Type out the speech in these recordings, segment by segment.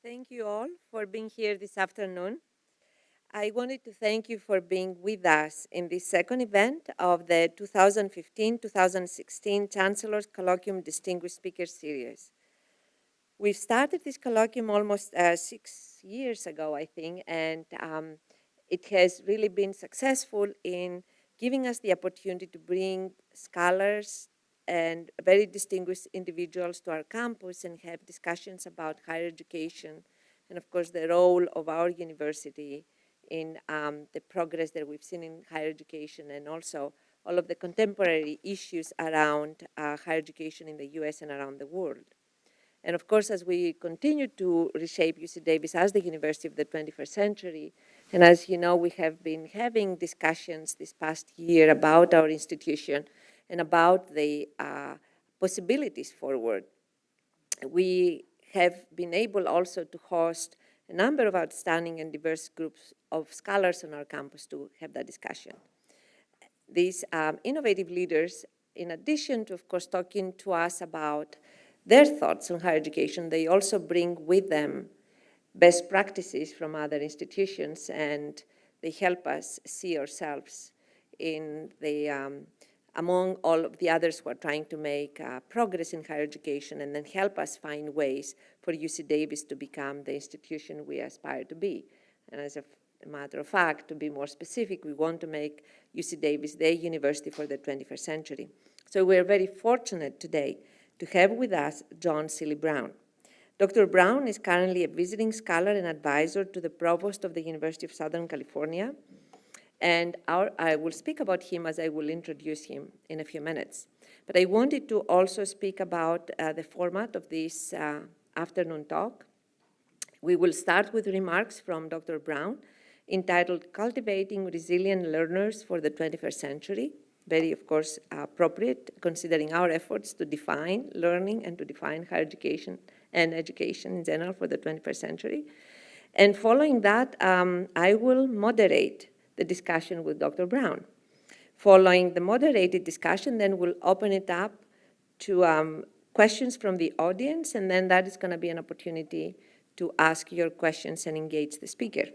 Thank you all for being here this afternoon. I wanted to thank you for being with us in this second event of the 2015-2016 Chancellor's Colloquium Distinguished Speaker Series. We started this colloquium almost 6 years ago, I think, and it has really been successful in giving us the opportunity to bring scholars and very distinguished individuals to our campus and have discussions about higher education and, of course, the role of our university in the progress that we've seen in higher education and also all of the contemporary issues around higher education in the US and around the world. And of course, as we continue to reshape UC Davis as the university of the 21st century, and as you know, we have been having discussions this past year about our institution and about the possibilities forward. We have been able also to host a number of outstanding and diverse groups of scholars on our campus to have that discussion. These innovative leaders, in addition to, of course, talking to us about their thoughts on higher education, they also bring with them best practices from other institutions, and they help us see ourselves in the, among all of the others who are trying to make progress in higher education, and then help us find ways for UC Davis to become the institution we aspire to be. And as a matter of fact, to be more specific, we want to make UC Davis the university for the 21st century. So we're very fortunate today to have with us John Seely Brown. Dr. Brown is currently a visiting scholar and advisor to the Provost of the University of Southern California, and I will speak about him as I will introduce him in a few minutes. But I wanted to also speak about the format of this afternoon talk. We will start with remarks from Dr. Brown entitled Cultivating Resilient Learners for the 21st Century. Very, of course, appropriate considering our efforts to define learning and to define higher education and education in general for the 21st century. And following that, I will moderate the discussion with Dr. Brown. Following the moderated discussion, then we'll open it up to questions from the audience, and then that is going to be an opportunity to ask your questions and engage the speaker.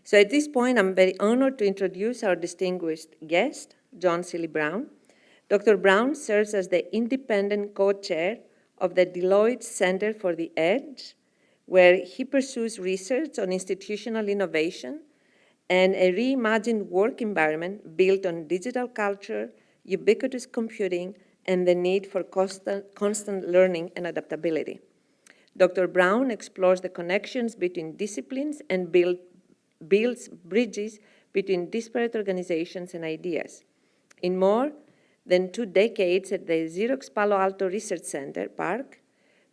So at this point, I'm very honored to introduce our distinguished guest, John Seely Brown. Dr. Brown serves as the independent co-chair of the Deloitte Center for the Edge, where he pursues research on institutional innovation and a reimagined work environment built on digital culture, ubiquitous computing, and the need for constant learning and adaptability. Dr. Brown explores the connections between disciplines and builds bridges between disparate organizations and ideas. In more than 2 decades at the Xerox Palo Alto Research Center, PARC,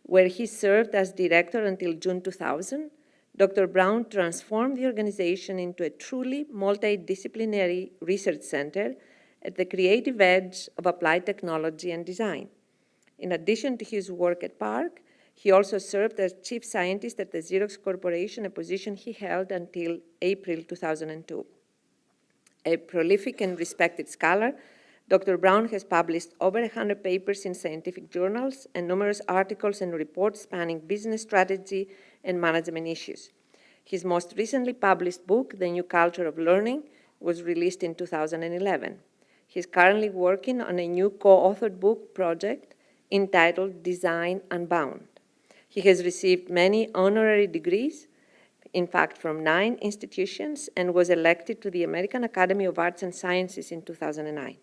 where he served as director until June 2000, Dr. Brown transformed the organization into a truly multidisciplinary research center at the creative edge of applied technology and design. In addition to his work at PARC, he also served as chief scientist at the Xerox Corporation, a position he held until April 2002. A prolific and respected scholar, Dr. Brown has published over 100 papers in scientific journals and numerous articles and reports spanning business strategy and management issues. His most recently published book, The New Culture of Learning, was released in 2011. He's currently working on a new co-authored book project entitled Design Unbound. He has received many honorary degrees, in fact, from 9 institutions, and was elected to the American Academy of Arts and Sciences in 2009.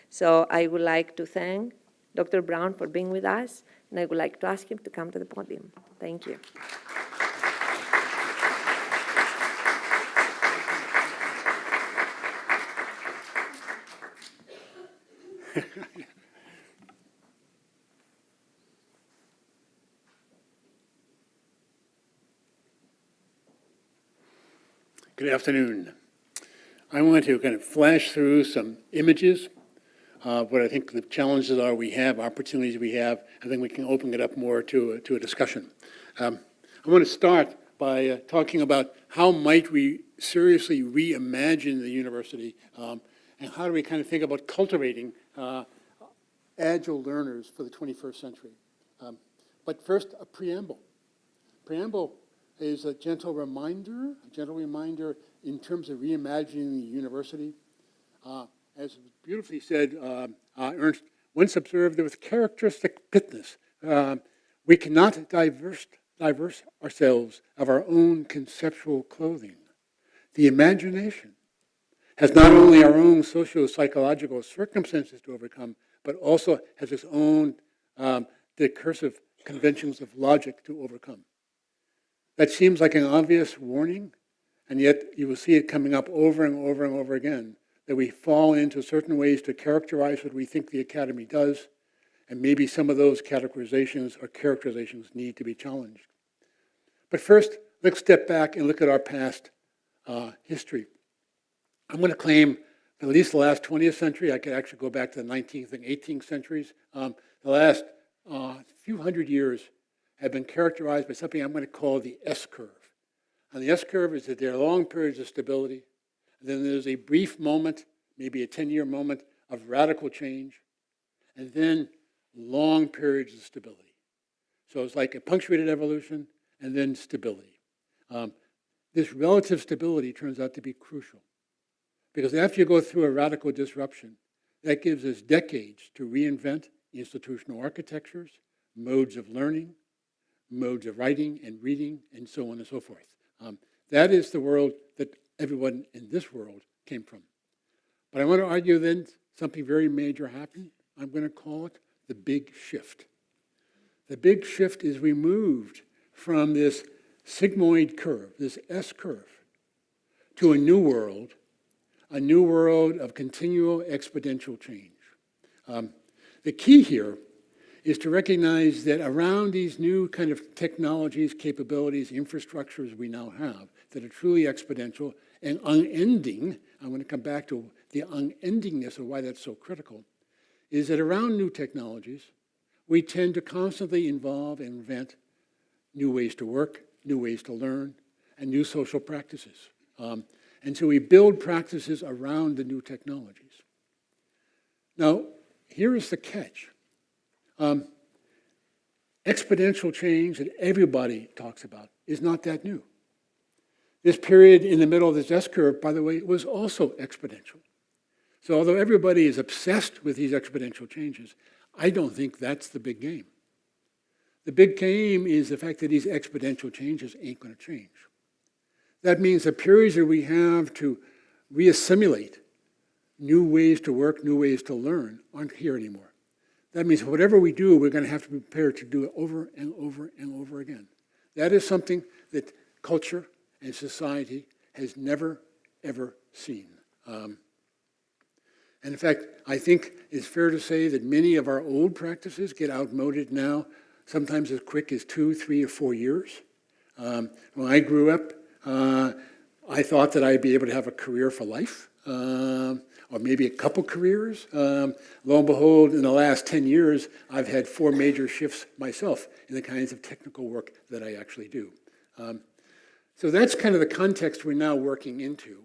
So I would like to thank Dr. Brown for being with us, and I would like to ask him to come to the podium. Thank you. Good afternoon. I want to kind of flash through some images of what I think the challenges are we have, opportunities we have, and then we can open it up more to a discussion. I want to start by talking about how might we seriously reimagine the university, and how do we kind of think about cultivating agile learners for the 21st century. But first, a preamble. preamble is a gentle reminder in terms of reimagining the university. As beautifully said, Ernst once observed there was characteristic fitness. We cannot diverse ourselves of our own conceptual clothing. The imagination has not only our own socio-psychological circumstances to overcome, but also has its own discursive conventions of logic to overcome. That seems like an obvious warning, and yet you will see it coming up over and over and over again, that we fall into certain ways to characterize what we think the academy does, and maybe some of those categorizations or characterizations need to be challenged. But first, let's step back and look at our past history. I'm going to claim at least the last 20th century. I could actually go back to the 19th and 18th centuries. The last few hundred years have been characterized by something I'm going to call the S-curve. And the S-curve is that there are long periods of stability, and then there's a brief moment, maybe a 10-year moment of radical change, and then long periods of stability. So it's like a punctuated evolution and then stability. This relative stability turns out to be crucial, because after you go through a radical disruption, that gives us decades to reinvent institutional architectures, modes of learning, modes of writing and reading, and so on and so forth. That is the world that everyone in this world came from. But I want to argue then something very major happened. I'm going to call it the big shift. The big shift is we moved from this sigmoid curve, this S curve, to a new world of continual exponential change. The key here is to recognize that around these new kind of technologies, capabilities, infrastructures we now have that are truly exponential and unending, I'm going to come back to the unendingness of why that's so critical, is that around new technologies, we tend to constantly involve and invent new ways to work, new ways to learn, and new social practices. And so we build practices around the new technologies. Now, here is the catch. Exponential change that everybody talks about is not that new. This period in the middle of this S-curve, by the way, was also exponential. So although everybody is obsessed with these exponential changes, I don't think that's the big game. The big game is the fact that these exponential changes ain't going to change. That means the periods that we have to reassimilate new ways to work, new ways to learn aren't here anymore. That means whatever we do, we're going to have to be prepared to do it over and over and over again. That is something that culture and society has never, ever seen. And in fact, I think it's fair to say that many of our old practices get outmoded now, sometimes as quick as 2, 3, or 4 years. When I grew up, I thought that I'd be able to have a career for life, or maybe a couple careers. Lo and behold, in the last 10 years, I've had 4 major shifts myself in the kinds of technical work that I actually do. So that's kind of the context we're now working into.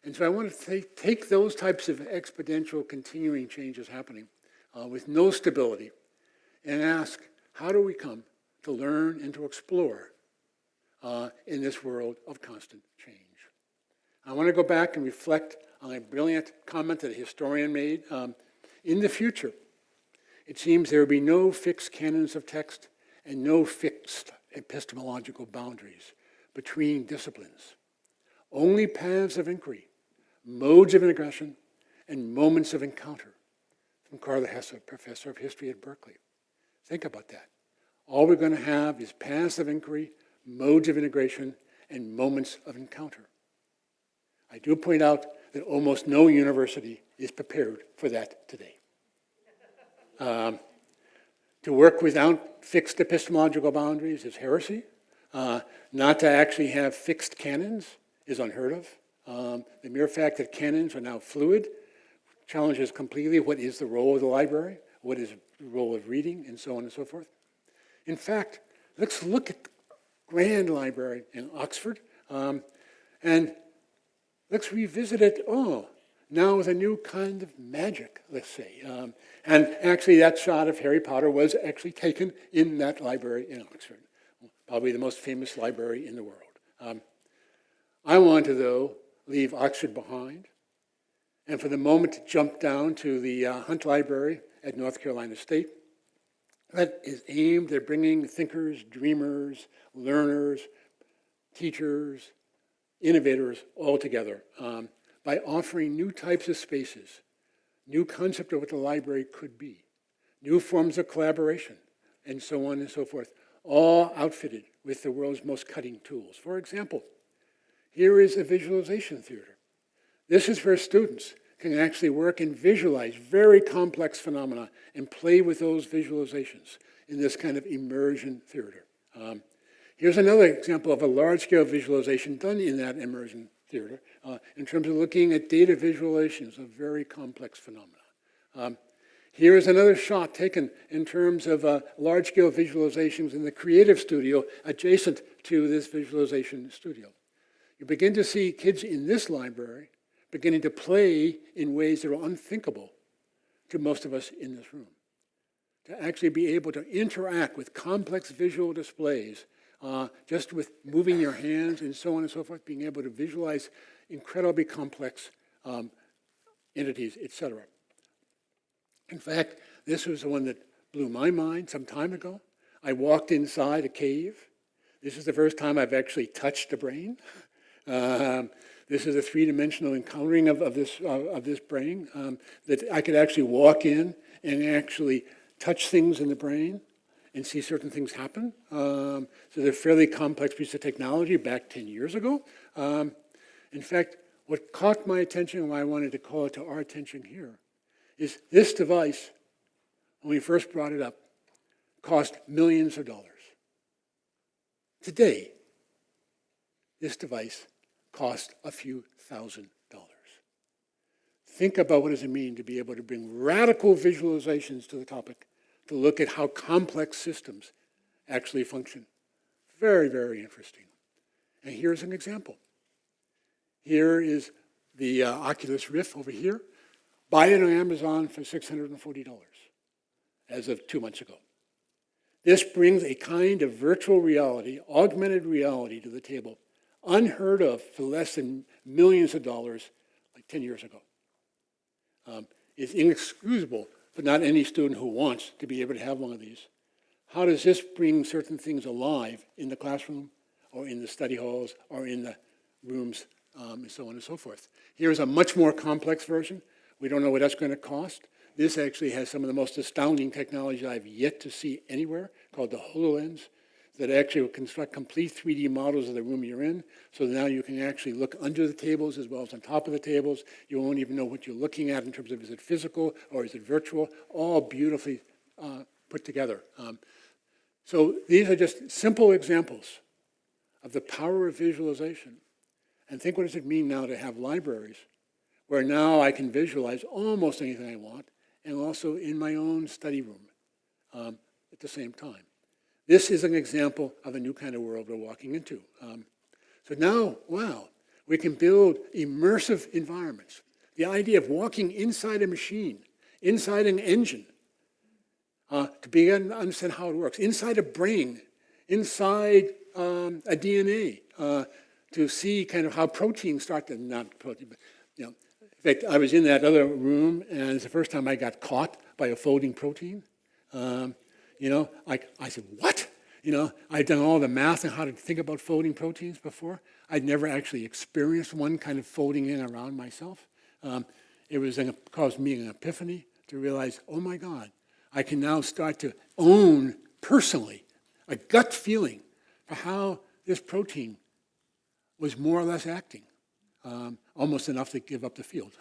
And so I want to take those types of exponential continuing changes happening with no stability and ask, how do we come to learn and to explore in this world of constant change? I want to go back and reflect on a brilliant comment that a historian made. In the future, it seems there will be no fixed canons of text and no fixed epistemological boundaries between disciplines. Only paths of inquiry, modes of integration, and moments of encounter. From Carla Hesse, professor of history at Berkeley. Think about that. All we're going to have is paths of inquiry, modes of integration, and moments of encounter. I do point out that almost no university is prepared for that today. To work without fixed epistemological boundaries is heresy. Not to actually have fixed canons is unheard of. The mere fact that canons are now fluid challenges completely what is the role of the library, what is the role of reading, and so on and so forth. In fact, let's look at the Grand Library in Oxford, and let's revisit it, now with a new kind of magic, let's say. And actually that shot of Harry Potter was actually taken in that library in Oxford. probably the most famous library in the world. I want to, though, leave Oxford behind, and for the moment to jump down to the Hunt Library at North Carolina State. That is aimed at bringing thinkers, dreamers, learners, teachers, innovators all together by offering new types of spaces, new concept of what the library could be, new forms of collaboration, and so on and so forth, all outfitted with the world's most cutting tools. For example, here is a visualization theater. This is where students can actually work and visualize very complex phenomena and play with those visualizations in this kind of immersion theater. Here's another example of a large-scale visualization done in that immersion theater in terms of looking at data visualizations of very complex phenomena. Here is another shot taken in terms of large-scale visualizations in the creative studio adjacent to this visualization studio. You begin to see kids in this library beginning to play in ways that are unthinkable to most of us in this room. To actually be able to interact with complex visual displays, just with moving your hands and so on and so forth, being able to visualize incredibly complex entities, etc. In fact, this was the one that blew my mind some time ago. I walked inside a cave. This is the first time I've actually touched a brain. This is a three-dimensional encountering of this brain, that I could actually walk in and actually touch things in the brain and see certain things happen. So they're a fairly complex piece of technology back 10 years ago. In fact, what caught my attention and why I wanted to call it to our attention here is this device, when we first brought it up, cost millions of dollars. Today, this device cost a few $1,000s. Think about what does it mean to be able to bring radical visualizations to the topic, to look at how complex systems actually function. Very, very interesting. And here's an example. Here is the Oculus Rift over here. Buy it on Amazon for $640 as of 2 months ago. This brings a kind of virtual reality, augmented reality to the table, unheard of for less than millions of dollars like 10 years ago. It's inexcusable for not any student who wants to be able to have one of these. How does this bring certain things alive in the classroom or in the study halls or in the rooms and so on and so forth? Here's a much more complex version. We don't know what that's going to cost. This actually has some of the most astounding technology I've yet to see anywhere, called the HoloLens, that actually will construct complete 3D models of the room you're in. So now you can actually look under the tables as well as on top of the tables. You won't even know what you're looking at in terms of is it physical or is it virtual, all beautifully put together. So these are just simple examples of the power of visualization. And think, what does it mean now to have libraries where now I can visualize almost anything I want, and also in my own study room at the same time. This is an example of a new kind of world we're walking into. So now, wow, we can build immersive environments. The idea of walking inside a machine, inside an engine, to begin to understand how it works, inside a brain, inside a DNA, to see kind of how proteins start to, not protein, but, in fact, I was in that other room, and it's the first time I got caught by a folding protein. I said, what? I'd done all the math on how to think about folding proteins before. I'd never actually experienced one kind of folding in around myself. It caused me an epiphany to realize, oh my God, I can now start to own personally a gut feeling for how this protein was more or less acting. Almost enough to give up the field.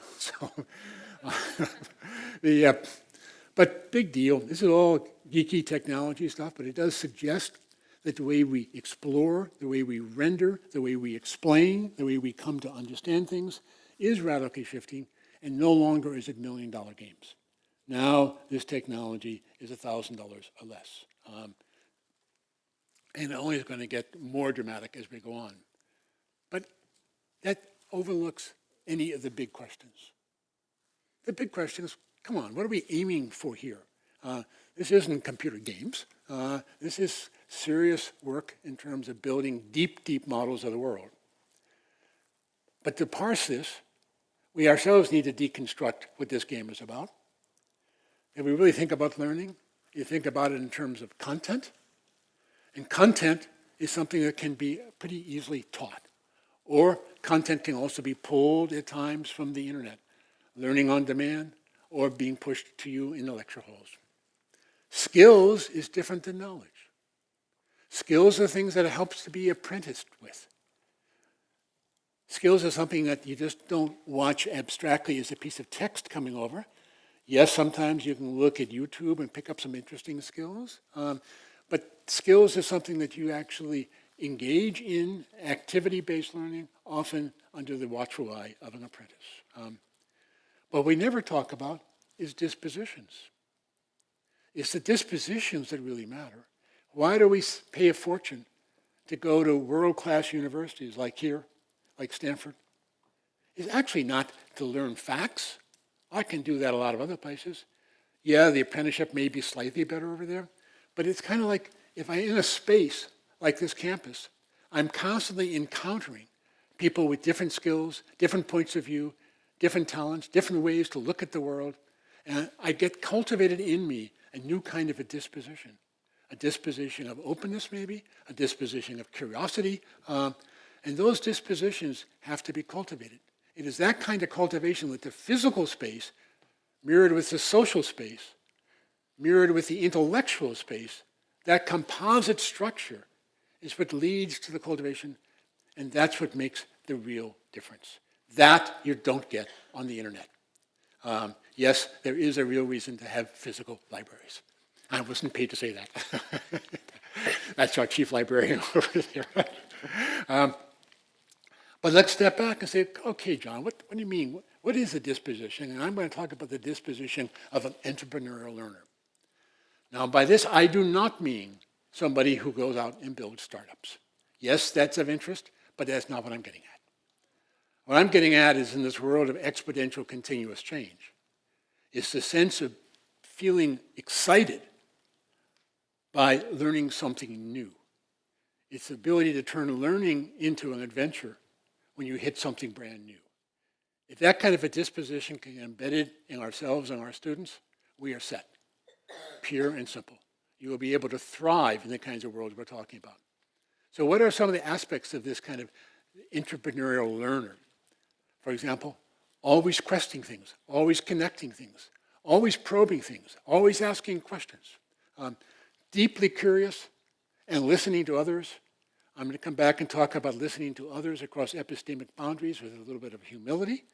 But big deal. This is all geeky technology stuff, but it does suggest that the way we explore, the way we render, the way we explain, the way we come to understand things is radically shifting, and no longer is it million-dollar games. Now this technology is $1,000 or less. And it only is going to get more dramatic as we go on. But that overlooks any of the big questions. The big question is, come on, what are we aiming for here? This isn't computer games. This is serious work in terms of building deep, deep models of the world. But to parse this, we ourselves need to deconstruct what this game is about. If we really think about learning, you think about it in terms of content. And content is something that can be pretty easily taught. Or content can also be pulled at times from the internet, learning on demand, or being pushed to you in the lecture halls. Skills is different than knowledge. Skills are things that it helps to be apprenticed with. Skills are something that you just don't watch abstractly as a piece of text coming over. Yes, sometimes you can look at YouTube and pick up some interesting skills, but skills is something that you actually engage in activity-based learning, often under the watchful eye of an apprentice. What we never talk about is dispositions. It's the dispositions that really matter. Why do we pay a fortune to go to world-class universities like here, like Stanford? It's actually not to learn facts. I can do that a lot of other places. Yeah, the apprenticeship may be slightly better over there, but it's kind of like if I'm in a space like this campus, I'm constantly encountering people with different skills, different points of view, different talents, different ways to look at the world, and I get cultivated in me a new kind of a disposition of openness maybe, a disposition of curiosity, and those dispositions have to be cultivated. It is that kind of cultivation with the physical space, mirrored with the social space, mirrored with the intellectual space, that composite structure is what leads to the cultivation, and that's what makes the real difference. That you don't get on the internet. Yes, there is a real reason to have physical libraries. I wasn't paid to say that. That's our chief librarian over there. But let's step back and say, okay, John, what do you mean? What is a disposition? And I'm going to talk about the disposition of an entrepreneurial learner. Now, by this, I do not mean somebody who goes out and builds startups. Yes, that's of interest, but that's not what I'm getting at. What I'm getting at is in this world of exponential continuous change, it's the sense of feeling excited by learning something new. It's the ability to turn learning into an adventure when you hit something brand new. If that kind of a disposition can get embedded in ourselves and our students, we are set. Pure and simple. You will be able to thrive in the kinds of worlds we're talking about. So what are some of the aspects of this kind of entrepreneurial learner? For example, always questioning things, always connecting things, always probing things, always asking questions, deeply curious and listening to others. I'm going to come back and talk about listening to others across epistemic boundaries with a little bit of humility,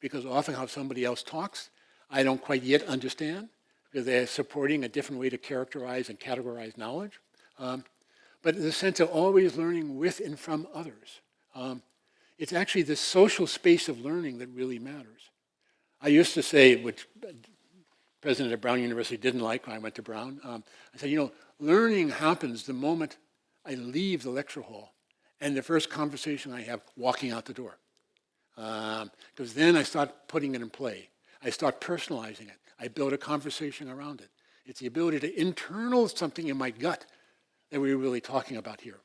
because often how somebody else talks, I don't quite yet understand, because they're supporting a different way to characterize and categorize knowledge. But in the sense of always learning with and from others. It's actually the social space of learning that really matters. I used to say, which president of Brown University didn't like when I went to Brown, I said, learning happens the moment I leave the lecture hall and the first conversation I have walking out the door. Because then I start putting it in play. I start personalizing it. I build a conversation around it. It's the ability to internal something in my gut that we're really talking about here.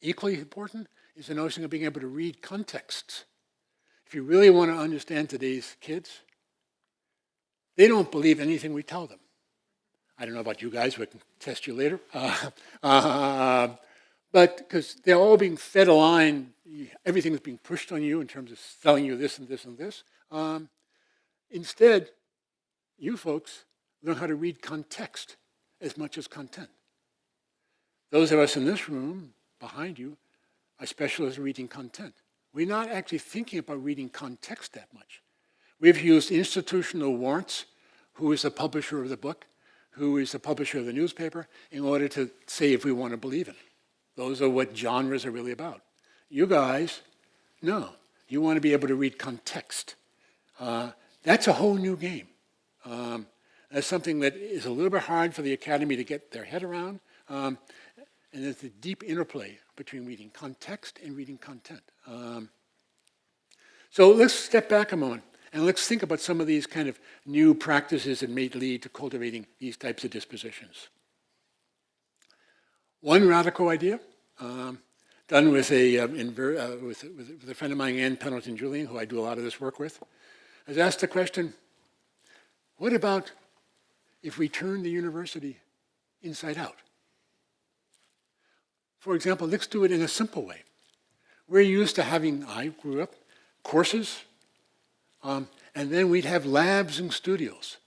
Equally important is the notion of being able to read contexts. If you really want to understand today's kids, they don't believe anything we tell them. I don't know about you guys, we can test you later. But because they're all being fed a line, everything is being pushed on you in terms of telling you this and this and this. Instead, you folks learn how to read context as much as content. Those of us in this room, behind you, are specialists in reading content. We're not actually thinking about reading context that much. We've used institutional warrants, who is the publisher of the book, who is the publisher of the newspaper, in order to say if we want to believe it. Those are what genres are really about. You guys, no. You want to be able to read context. That's a whole new game. That's something that is a little bit hard for the academy to get their head around. And there's a deep interplay between reading context and reading content. So let's step back a moment And let's think about some of these kind of new practices that may lead to cultivating these types of dispositions. One radical idea, done with with a friend of mine, Ann Pendleton-Julian, who I do a lot of this work with, has asked the question, what about if we turn the university inside out? For example, let's do it in a simple way. We're used to having, I grew up, courses, and then we'd have labs and studios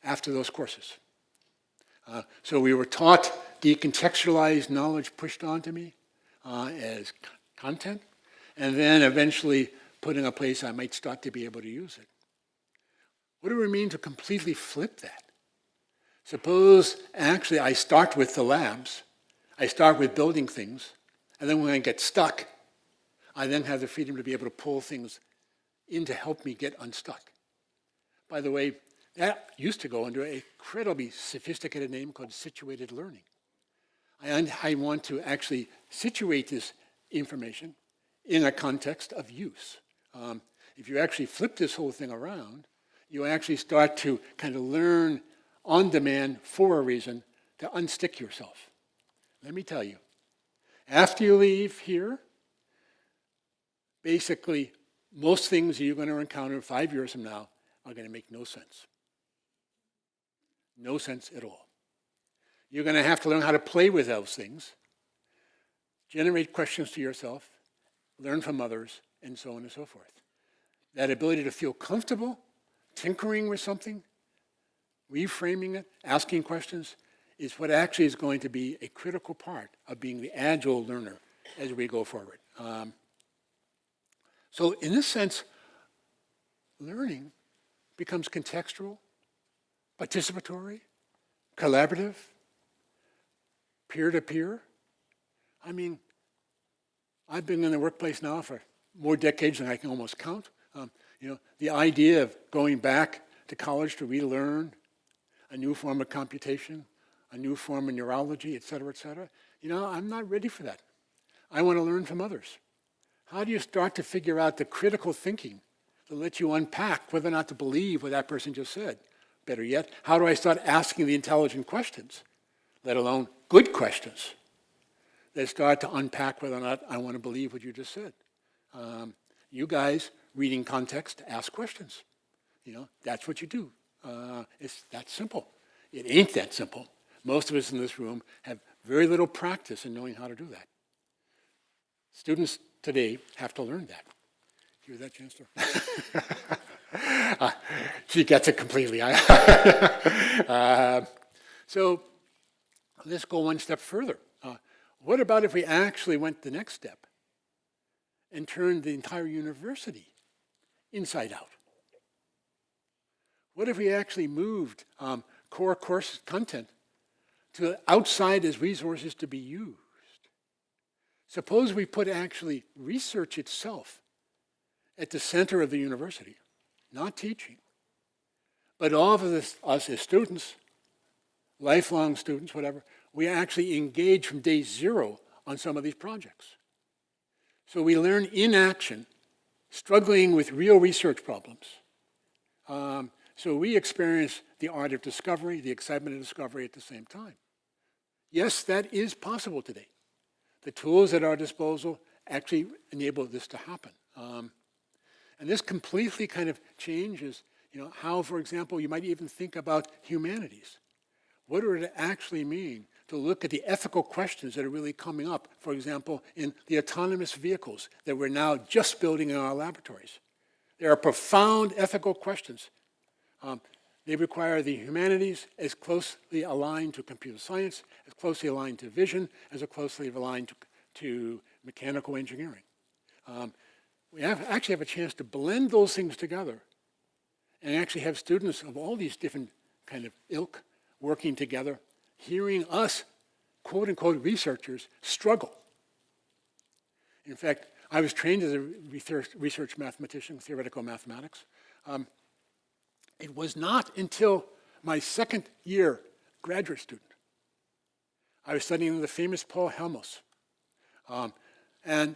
after those courses. So we were taught decontextualized knowledge pushed onto me as content, and then eventually put in a place I might start to be able to use it. What do we mean to completely flip that? Suppose actually I start with the labs, I start with building things, and then when I get stuck, I then have the freedom to be able to pull things in to help me get unstuck. By the way, that used to go under an incredibly sophisticated name called situated learning. I want to actually situate this information in a context of use. If you actually flip this whole thing around, you actually start to kind of learn on demand for a reason to unstick yourself. Let me tell you, after you leave here, basically most things you're going to encounter 5 years from now are going to make no sense. No sense at all. You're going to have to learn how to play with those things, generate questions to yourself, learn from others, and so on and so forth. That ability to feel comfortable tinkering with something, reframing it, asking questions, is what actually is going to be a critical part of being the agile learner as we go forward. So in this sense, learning becomes contextual, participatory, collaborative, peer-to-peer. I mean, I've been in the workplace now for more decades than I can almost count. The idea of going back to college to relearn a new form of computation, a new form of neurology, et cetera, I'm not ready for that. I want to learn from others. How do you start to figure out the critical thinking that lets you unpack whether or not to believe what that person just said? Better yet, how do I start asking the intelligent questions, let alone good questions, that start to unpack whether or not I want to believe what you just said? You guys, reading context, ask questions. That's what you do. It's that simple. It ain't that simple. Most of us in this room have very little practice in knowing how to do that. Students today have to learn that. Hear that, Chancellor? She gets it completely. So let's go one step further. What about if we actually went the next step and turned the entire university inside out? What if we actually moved core course content to outside as resources to be used? Suppose we put actually research itself at the center of the university, not teaching, but all of us as students, lifelong students, whatever, we actually engage from day zero on some of these projects. So we learn in action, struggling with real research problems. So we experience the art of discovery, the excitement of discovery at the same time. Yes, that is possible today. The tools at our disposal actually enable this to happen. And this completely kind of changes, how, for example, you might even think about humanities. What would it actually mean to look at the ethical questions that are really coming up, for example, in the autonomous vehicles that we're now just building in our laboratories? There are profound ethical questions. They require the humanities as closely aligned to computer science, as closely aligned to vision, as closely aligned to mechanical engineering. We actually have a chance to blend those things together and actually have students of all these different kind of ilk working together, hearing us, quote unquote, researchers struggle. In fact, I was trained as a research mathematician, theoretical mathematics. It was not until my second year graduate student. I was studying the famous Paul Helmos. And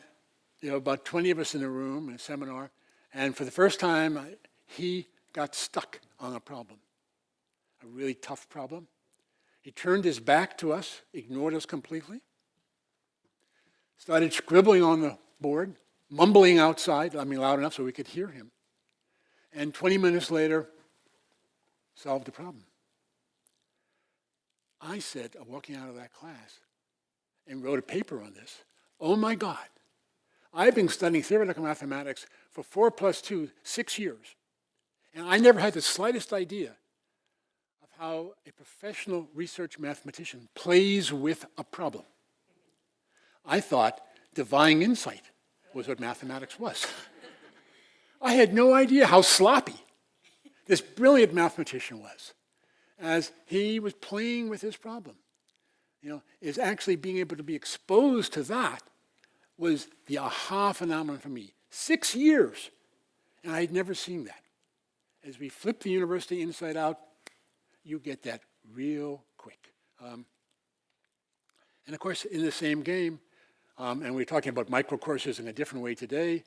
about 20 of us in the room in a seminar. And for the first time, he got stuck on a problem, a really tough problem. He turned his back to us, ignored us completely, started scribbling on the board, mumbling outside, loud enough so we could hear him. And 20 minutes later, solved the problem. I said, walking out of that class, and wrote a paper on this, oh my God, I've been studying theoretical mathematics for 4 + 2, 6 years. And I never had the slightest idea of how a professional research mathematician plays with a problem. I thought divine insight was what mathematics was. I had no idea how sloppy this brilliant mathematician was as he was playing with his problem. Is actually being able to be exposed to that was the aha phenomenon for me. 6 years, and I had never seen that. As we flip the university inside out, you get that real quick. And of course, in the same game, and we're talking about micro courses in a different way today,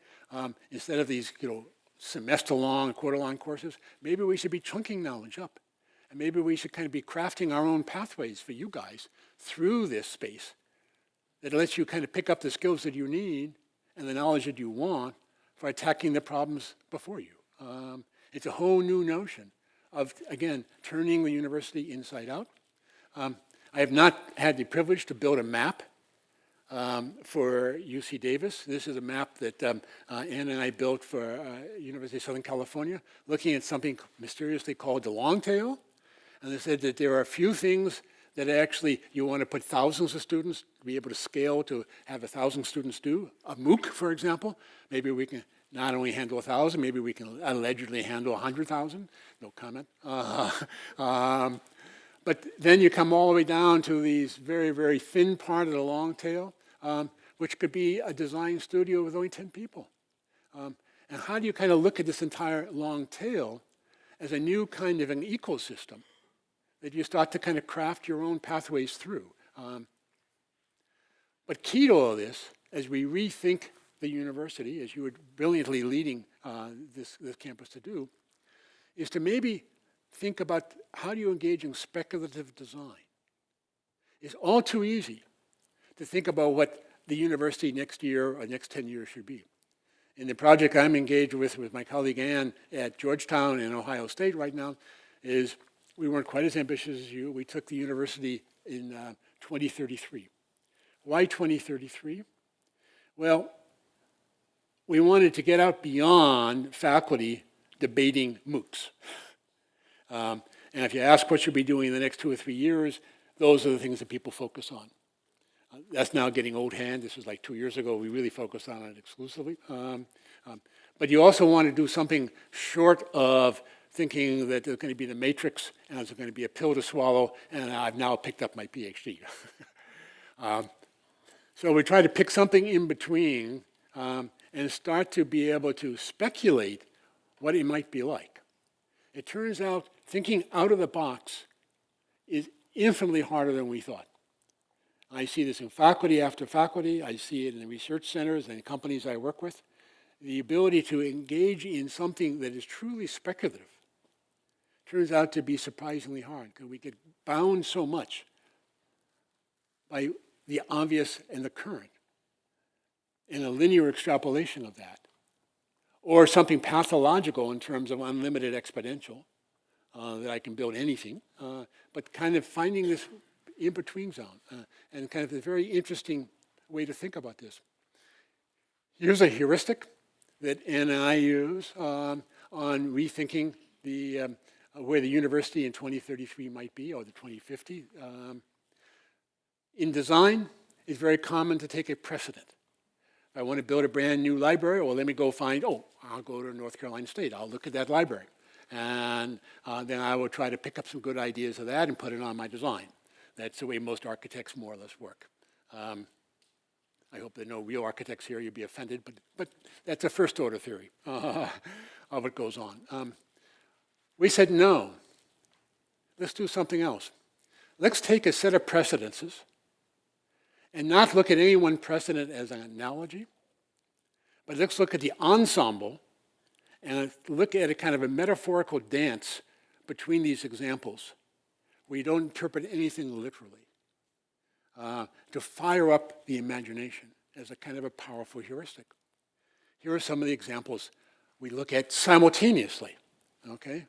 instead of these semester-long, quarter-long courses, maybe we should be chunking knowledge up. And maybe we should kind of be crafting our own pathways for you guys through this space that lets you kind of pick up the skills that you need and the knowledge that you want for attacking the problems before you. It's a whole new notion of, again, turning the university inside out. I have not had the privilege to build a map for UC Davis. This is a map that Ann and I built for University of Southern California, looking at something mysteriously called the long tail. And they said that there are a few things that actually you want to put thousands of students to be able to scale to have 1,000 students do. A MOOC, for example, maybe we can not only handle 1,000, maybe we can allegedly handle 100,000. No comment. But then you come all the way down to these very, very thin part of the long tail, which could be a design studio with only 10 people. And how do you kind of look at this entire long tail as a new kind of an ecosystem that you start to kind of craft your own pathways through? But key to all this, as we rethink the university, as you were brilliantly leading this campus to do, is to maybe think about how do you engage in speculative design. It's all too easy to think about what the university next year or next 10 years should be. In the project I'm engaged with my colleague Ann at Georgetown and Ohio State right now, is we weren't quite as ambitious as you. We took the university in 2033. Why 2033? Well, we wanted to get out beyond faculty debating MOOCs. And if you ask what should we be doing in the next 2 or 3 years, those are the things that people focus on. That's now getting old hand. This was like 2 years ago. We really focused on it exclusively. But you also want to do something short of thinking that there's going to be the matrix and there's going to be a pill to swallow, and I've now picked up my PhD. So we try to pick something in between and start to be able to speculate what it might be like. It turns out thinking out of the box is infinitely harder than we thought. I see this in faculty after faculty. I see it in the research centers and companies I work with. The ability to engage in something that is truly speculative turns out to be surprisingly hard because we get bound so much by the obvious and the current and a linear extrapolation of that, or something pathological in terms of unlimited exponential, that I can build anything, but kind of finding this in-between zone, and kind of a very interesting way to think about this. Here's a heuristic that Ann and I use on rethinking where the university in 2033 might be, or the 2050. In design, it's very common to take a precedent. If I want to build a brand new library, well, let me go find, I'll go to North Carolina State. I'll look at that library. And then I will try to pick up some good ideas of that and put it on my design. That's the way most architects more or less work. I hope there are no real architects here. You'd be offended, but that's a first order theory of what goes on. We said, no, let's do something else. Let's take a set of precedences and not look at any one precedent as an analogy, but let's look at the ensemble and look at a kind of a metaphorical dance between these examples, where you don't interpret anything literally, to fire up the imagination as a kind of a powerful heuristic. Here are some of the examples we look at simultaneously, okay?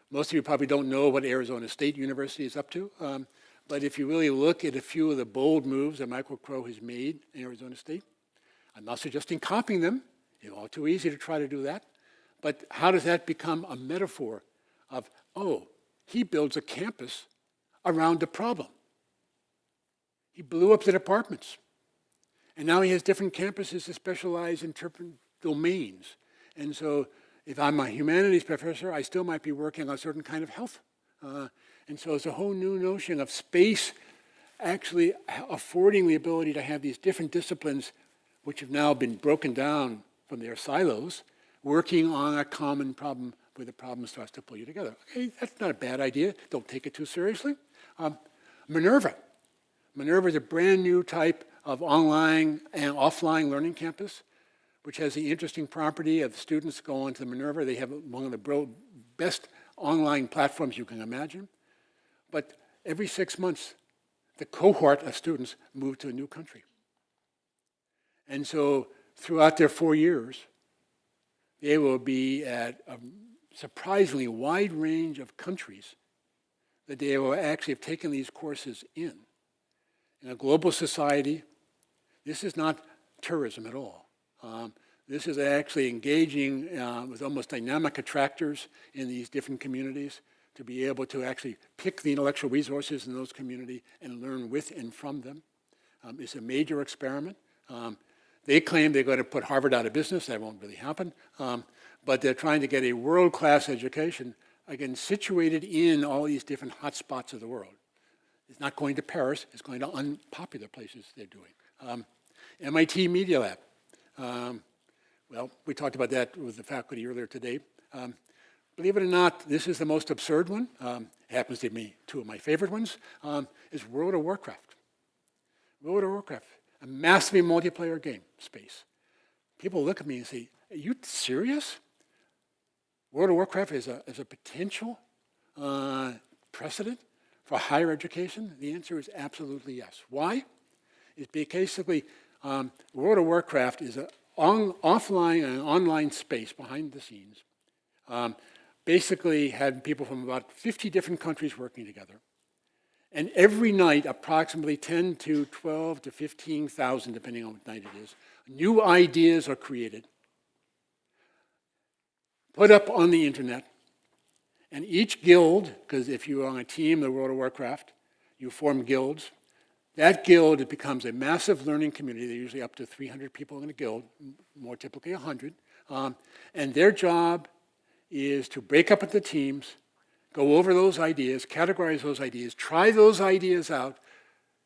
Most of you probably don't know what Arizona State University is up to, but if you really look at a few of the bold moves that Michael Crow has made in Arizona State, I'm not suggesting copying them. It's all too easy to try to do that. But how does that become a metaphor of, oh, he builds a campus around a problem. He blew up the departments. And now he has different campuses that specialize in different domains. And so if I'm a humanities professor, I still might be working on a certain kind of health. And so it's a whole new notion of space actually affording the ability to have these different disciplines which have now been broken down from their silos, working on a common problem where the problem starts to pull you together. Okay, that's not a bad idea. Don't take it too seriously. Minerva. Minerva is a brand new type of online and offline learning campus, which has the interesting property of students go onto Minerva. They have one of the best online platforms you can imagine. But every 6 months, the cohort of students move to a new country. And so throughout their 4 years, they will be at a surprisingly wide range of countries that they will actually have taken these courses in. In a global society, this is not tourism at all. This is actually engaging with almost dynamic attractors in these different communities to be able to actually pick the intellectual resources in those communities and learn with and from them. It's a major experiment. They claim they're going to put Harvard out of business. That won't really happen. But they're trying to get a world-class education, again, situated in all these different hotspots of the world. It's not going to Paris. It's going to unpopular places they're doing. MIT Media Lab. Well, we talked about that with the faculty earlier today. Believe it or not, this is the most absurd one. Happens to be two of my favorite ones, is World of Warcraft. World of Warcraft, a massively multiplayer game space. People look at me and say, are you serious? World of Warcraft is a potential precedent for higher education? The answer is absolutely yes. Why? It's basically, World of Warcraft is an offline and online space behind the scenes. Basically had people from about 50 different countries working together. And every night, approximately 10 to 12 to 15,000, depending on what night it is, new ideas are created, put up on the internet, and each guild, because if you're on a team in the World of Warcraft, you form guilds. That guild, it becomes a massive learning community. They're usually up to 300 people in a guild, more typically 100. And their job is to break up into teams, go over those ideas, categorize those ideas, try those ideas out,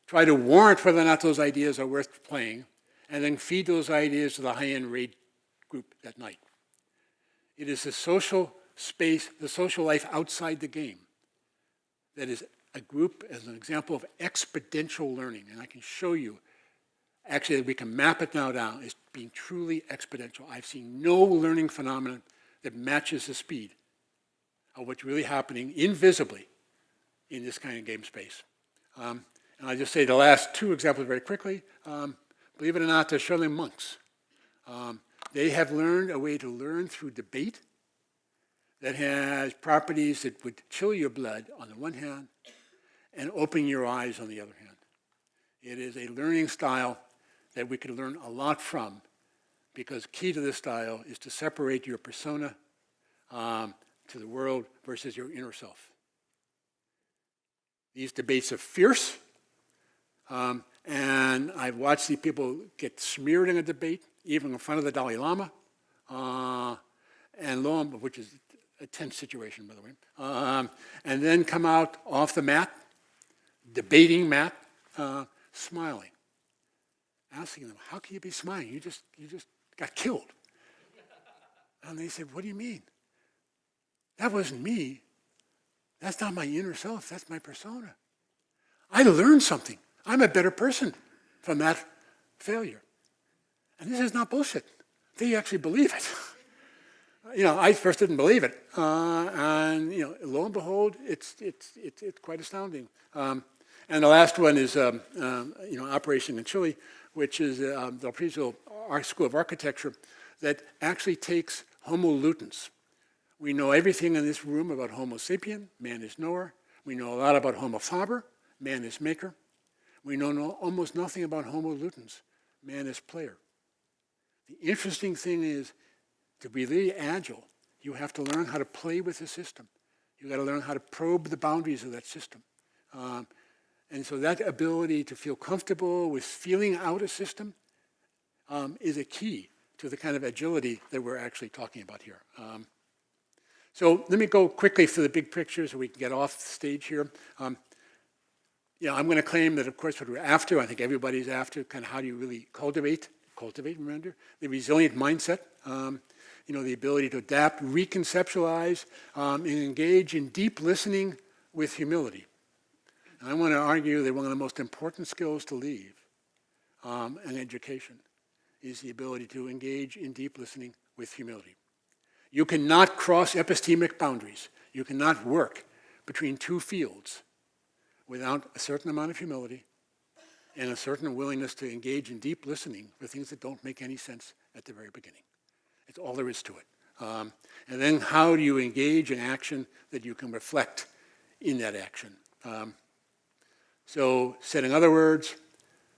try to warrant whether or not those ideas are worth playing, and then feed those ideas to the high-end raid group that night. It is the social space, the social life outside the game that is a group as an example of exponential learning. And I can show you, actually, we can map it now down as being truly exponential. I've seen no learning phenomenon that matches the speed of what's really happening invisibly in this kind of game space. And I'll just say the last two examples very quickly. Believe it or not, they're Shaolin monks. They have learned a way to learn through debate that has properties that would chill your blood on the one hand and open your eyes on the other hand. It is a learning style that we can learn a lot from, because key to this style is to separate your persona to the world versus your inner self. These debates are fierce, and I've watched these people get smeared in a debate, even in front of the Dalai Lama, and which is a tense situation, by the way, and then come out off the mat, debating mat, smiling, asking them, "How can you be smiling? You just got killed." And they said, "What do you mean? That wasn't me. That's not my inner self. That's my persona. I learned something. I'm a better person from that failure." And this is not bullshit. They actually believe it. I first didn't believe it, and lo and behold, it's quite astounding. And the last one is Operation in Chile, which is the Valparaiso School of Architecture that actually takes Homo ludens. We know everything in this room about Homo sapien, man is knower. We know a lot about Homo faber, man is maker. We know almost nothing about Homo ludens, man is player. The interesting thing is, to be really agile, you have to learn how to play with the system. You got to learn how to probe the boundaries of that system. And so that ability to feel comfortable with feeling out a system is a key to the kind of agility that we're actually talking about here. So let me go quickly through the big picture so we can get off the stage here. I'm going to claim that, of course, what we're after, I think everybody's after, kind of how do you really cultivate, remember, the resilient mindset, the ability to adapt, reconceptualize, and engage in deep listening with humility. And I want to argue that one of the most important skills to leave in education is the ability to engage in deep listening with humility. You cannot cross epistemic boundaries. You cannot work between two fields without a certain amount of humility and a certain willingness to engage in deep listening for things that don't make any sense at the very beginning. It's all there is to it. And then how do you engage in action that you can reflect in that action? So said in other words,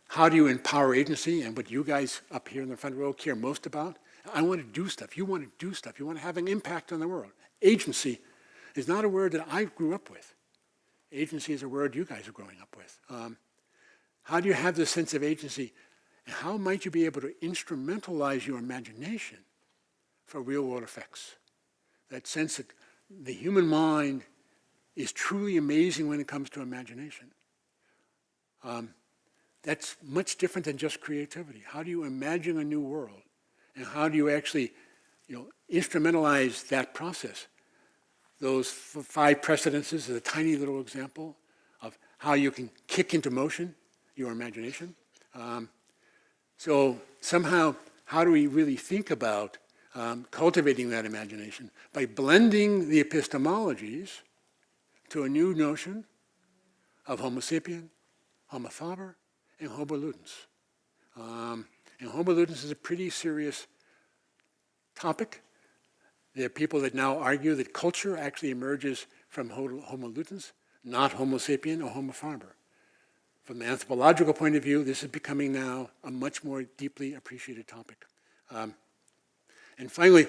how do you empower agency? And what you guys up here in the front row care most about? I want to do stuff. You want to do stuff. You want to have an impact on the world. Agency is not a word that I grew up with. Agency is a word you guys are growing up with. How do you have this sense of agency? And how might you be able to instrumentalize your imagination for real-world effects? That sense that the human mind is truly amazing when it comes to imagination. That's much different than just creativity. How do you imagine a new world? And how do you actually, instrumentalize that process? Those 5 precedences is a tiny little example of how you can kick into motion your imagination. So somehow, how do we really think about cultivating that imagination? By blending the epistemologies to a new notion of Homo sapien, Homo faber, and Homo ludens. And Homo ludens is a pretty serious topic. There are people that now argue that culture actually emerges from Homo ludens, not Homo sapien or Homo faber. From the anthropological point of view, this is becoming now a much more deeply appreciated topic. And finally,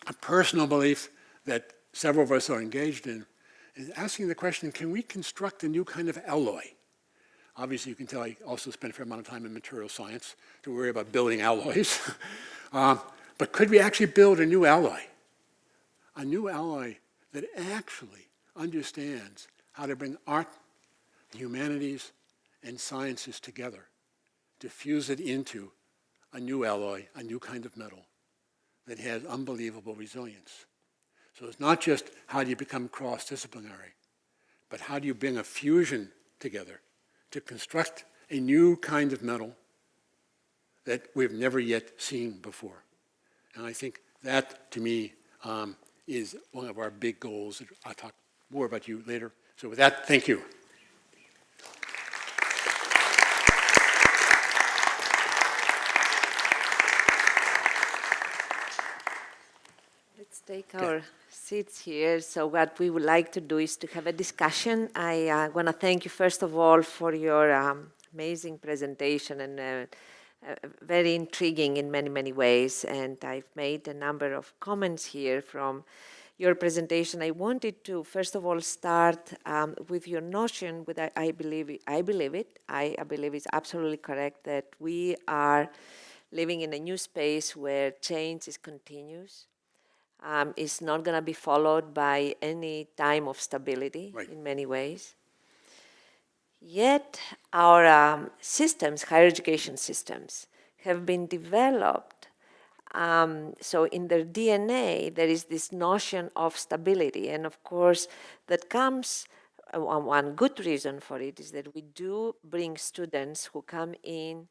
a personal belief that several of us are engaged in is asking the question, can we construct a new kind of alloy? Obviously, you can tell I also spent a fair amount of time in material science to worry about building alloys. But could we actually build a new alloy? A new alloy that actually understands how to bring art, the humanities, and sciences together to fuse it into a new alloy, a new kind of metal that has unbelievable resilience. So it's not just how do you become cross-disciplinary, but how do you bring a fusion together to construct a new kind of metal that we've never yet seen before. And I think that, to me, is one of our big goals. I'll talk more about you later. So with that, thank you. Let's take our seats here. So what we would like to do is to have a discussion. I want to thank you, first of all, for your amazing presentation and very intriguing in many, many ways. And I've made a number of comments here from your presentation. I wanted to, first of all, start with your notion, with I believe it's absolutely correct that we are living in a new space where change is continuous. It's not going to be followed by any time of stability in many ways. Yet our systems, higher education systems, have been developed. So in their DNA, there is this notion of stability. And of course, that comes, one good reason for it is that we do bring students who come in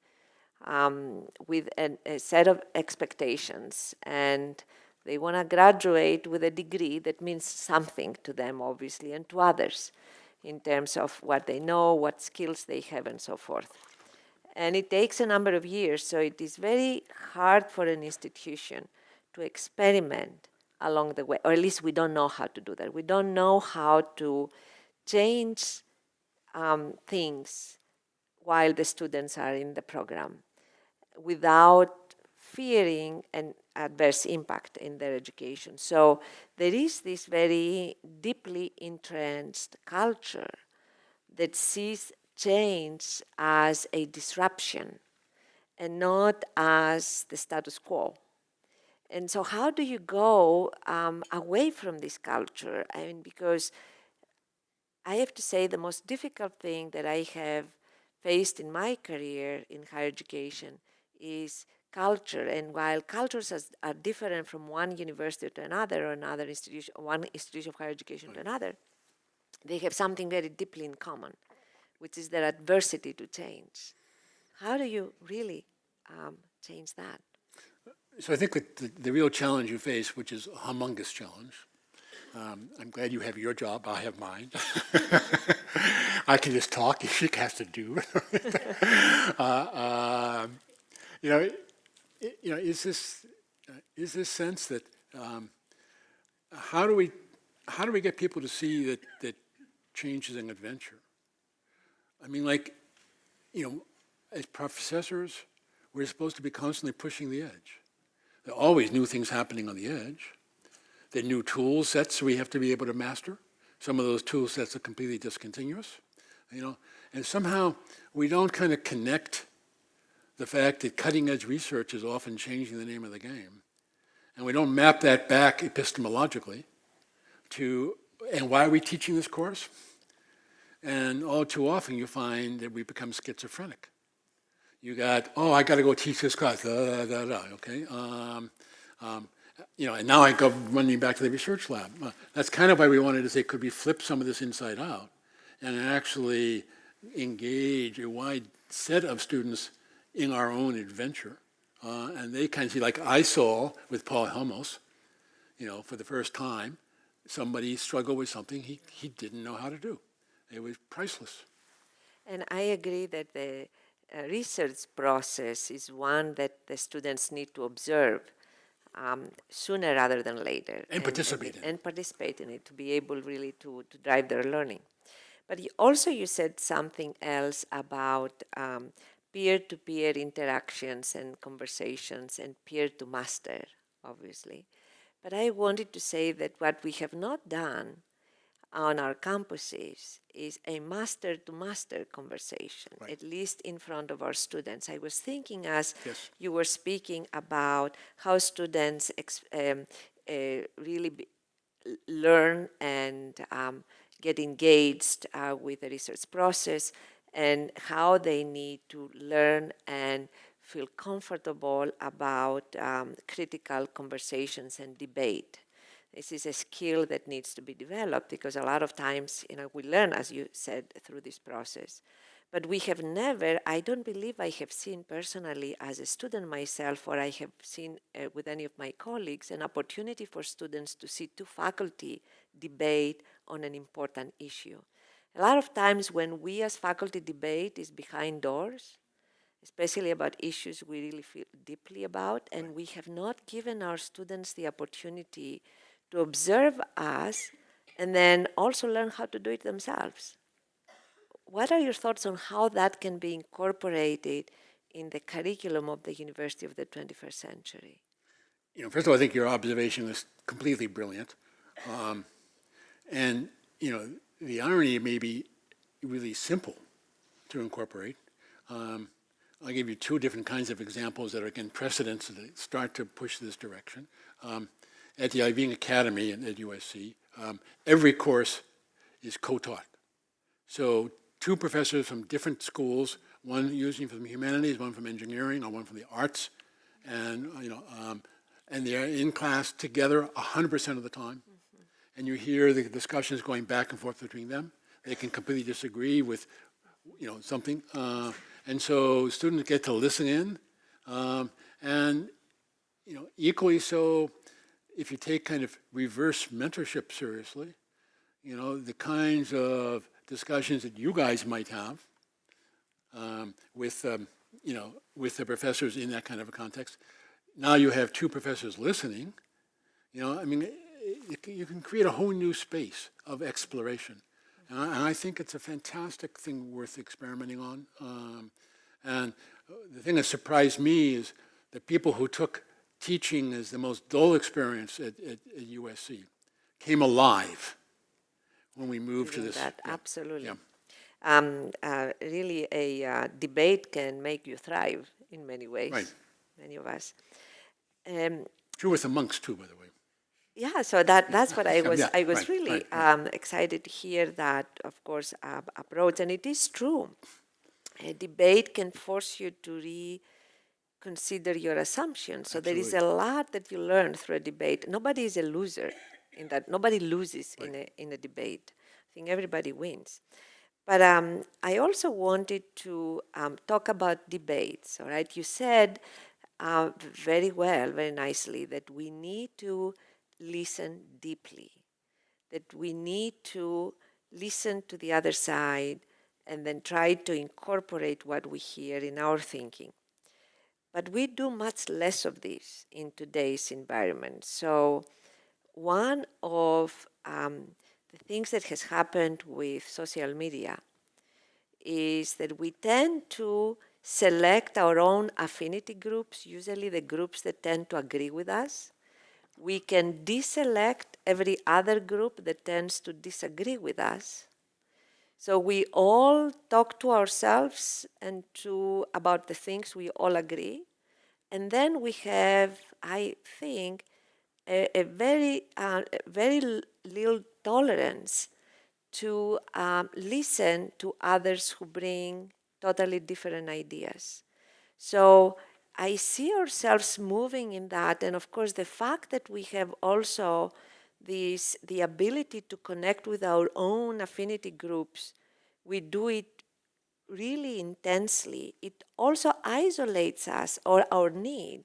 with a set of expectations and They want to graduate with a degree that means something to them, obviously, and to others in terms of what they know, what skills they have, and so forth. And it takes a number of years, so it is very hard for an institution to experiment along the way, or at least we don't know how to do that. We don't know how to change things while the students are in the program without fearing an adverse impact in their education. So there is this very deeply entrenched culture that sees change as a disruption and not as the status quo. And so how do you go away from this culture? I mean, because I have to say the most difficult thing that I have faced in my career in higher education is culture. And while cultures are different from one university to another or another institution, one institution of higher education to another, they have something very deeply in common, which is their adversity to change. How do you really change that? So I think that the real challenge you face, which is a humongous challenge, I'm glad you have your job, I have mine. I can just talk, she has to do. Is this sense that how do we get people to see that change is an adventure? I mean, as professors, we're supposed to be constantly pushing the edge. There are always new things happening on the edge. There are new tool sets we have to be able to master. Some of those tool sets are completely discontinuous, and somehow we don't kind of connect the fact that cutting edge research is often changing the name of the game. And we don't map that back epistemologically to, and why are we teaching this course? And all too often you find that we become schizophrenic. You got, I got to go teach this class, okay? And now I go running back to the research lab. That's kind of why we wanted to say, could we flip some of this inside out and actually engage a wide set of students in our own adventure? And they kind of see, like I saw with Paul Helmos, for the first time, somebody struggled with something he didn't know how to do. It was priceless. And I agree that the research process is one that the students need to observe sooner rather than later. And participate in it. And participate in it to be able really to drive their learning. But you said something else about peer-to-peer interactions and conversations and peer-to-master, obviously. But I wanted to say that what we have not done on our campuses is a master-to-master conversation, right, at least in front of our students. I was thinking as yes, you were speaking about how students really learn and get engaged with the research process and how they need to learn and feel comfortable about critical conversations and debate. This is a skill that needs to be developed because a lot of times, we learn, as you said, through this process. But we have never, I don't believe I have seen personally as a student myself, or I have seen with any of my colleagues, an opportunity for students to see two faculty debate on an important issue. A lot of times when we as faculty debate is behind doors, especially about issues we really feel deeply about, and we have not given our students the opportunity to observe us and then also learn how to do it themselves. What are your thoughts on how that can be incorporated in the curriculum of the University of the 21st Century? First of all, I think your observation was completely brilliant. And the irony may be really simple to incorporate. I'll give you two different kinds of examples that are, again, precedents that start to push this direction. At the Iving Academy at USC, every course is co-taught. So two professors from different schools, one usually from the humanities, one from engineering, or one from the arts, and they're in class together 100% of the time. Mm-hmm. And you hear the discussions going back and forth between them. They can completely disagree with, something. And so students get to listen in, and equally so, if you take kind of reverse mentorship seriously, the kinds of discussions that you guys might have with, with the professors in that kind of a context. Now you have two professors listening. You can create a whole new space of exploration. And I think it's a fantastic thing worth experimenting on. And the thing that surprised me is the people who took teaching as the most dull experience at USC came alive when we moved to this. Absolutely. Yeah. Really, a debate can make you thrive in many ways. Right. Many of us. True with the monks too, by the way. Yeah, so that's what I was. Yeah, I was right, really right. excited to hear that, of course, approach, and it is true. A debate can force you to reconsider your assumptions. So there is a lot that you learn through a debate. Nobody is a loser in that. Nobody loses in a debate. I think everybody wins. But I also wanted to talk about debates. All right, you said very well, very nicely, that we need to listen deeply, that we need to listen to the other side and then try to incorporate what we hear in our thinking. But we do much less of this in today's environment. So one of the things that has happened with social media is that we tend to select our own affinity groups, usually the groups that tend to agree with us. We can deselect every other group that tends to disagree with us. So we all talk to ourselves and about the things we all agree. And then we have, I think, a very little tolerance to listen to others who bring totally different ideas. So I see ourselves moving in that, and of course the fact that we have also the ability to connect with our own affinity groups, we do it really intensely. It also isolates us or our need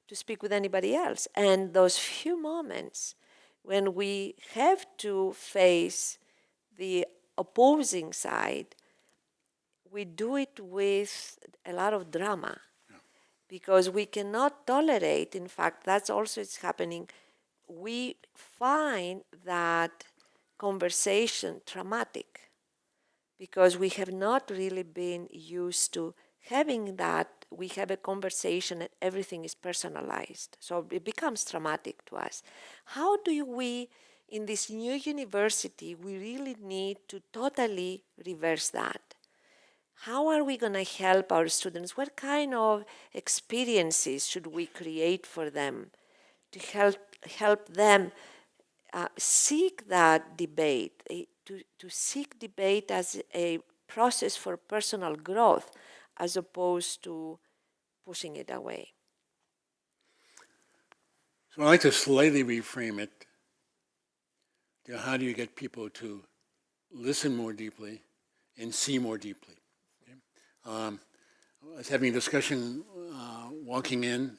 to speak with anybody else. And those few moments when we have to face the opposing side, we do it with a lot of drama because we cannot tolerate, in fact, that's also it's happening, we find that conversation traumatic because we have not really been used to having that. We have a conversation and everything is personalized. So it becomes traumatic to us. How do we, in this new university, we really need to totally reverse that? How are we going to help our students? What kind of experiences should we create for them to help them seek that debate, to seek debate as a process for personal growth as opposed to pushing it away? So I like to slightly reframe it. How do you get people to listen more deeply and see more deeply? Okay? I was having a discussion walking in,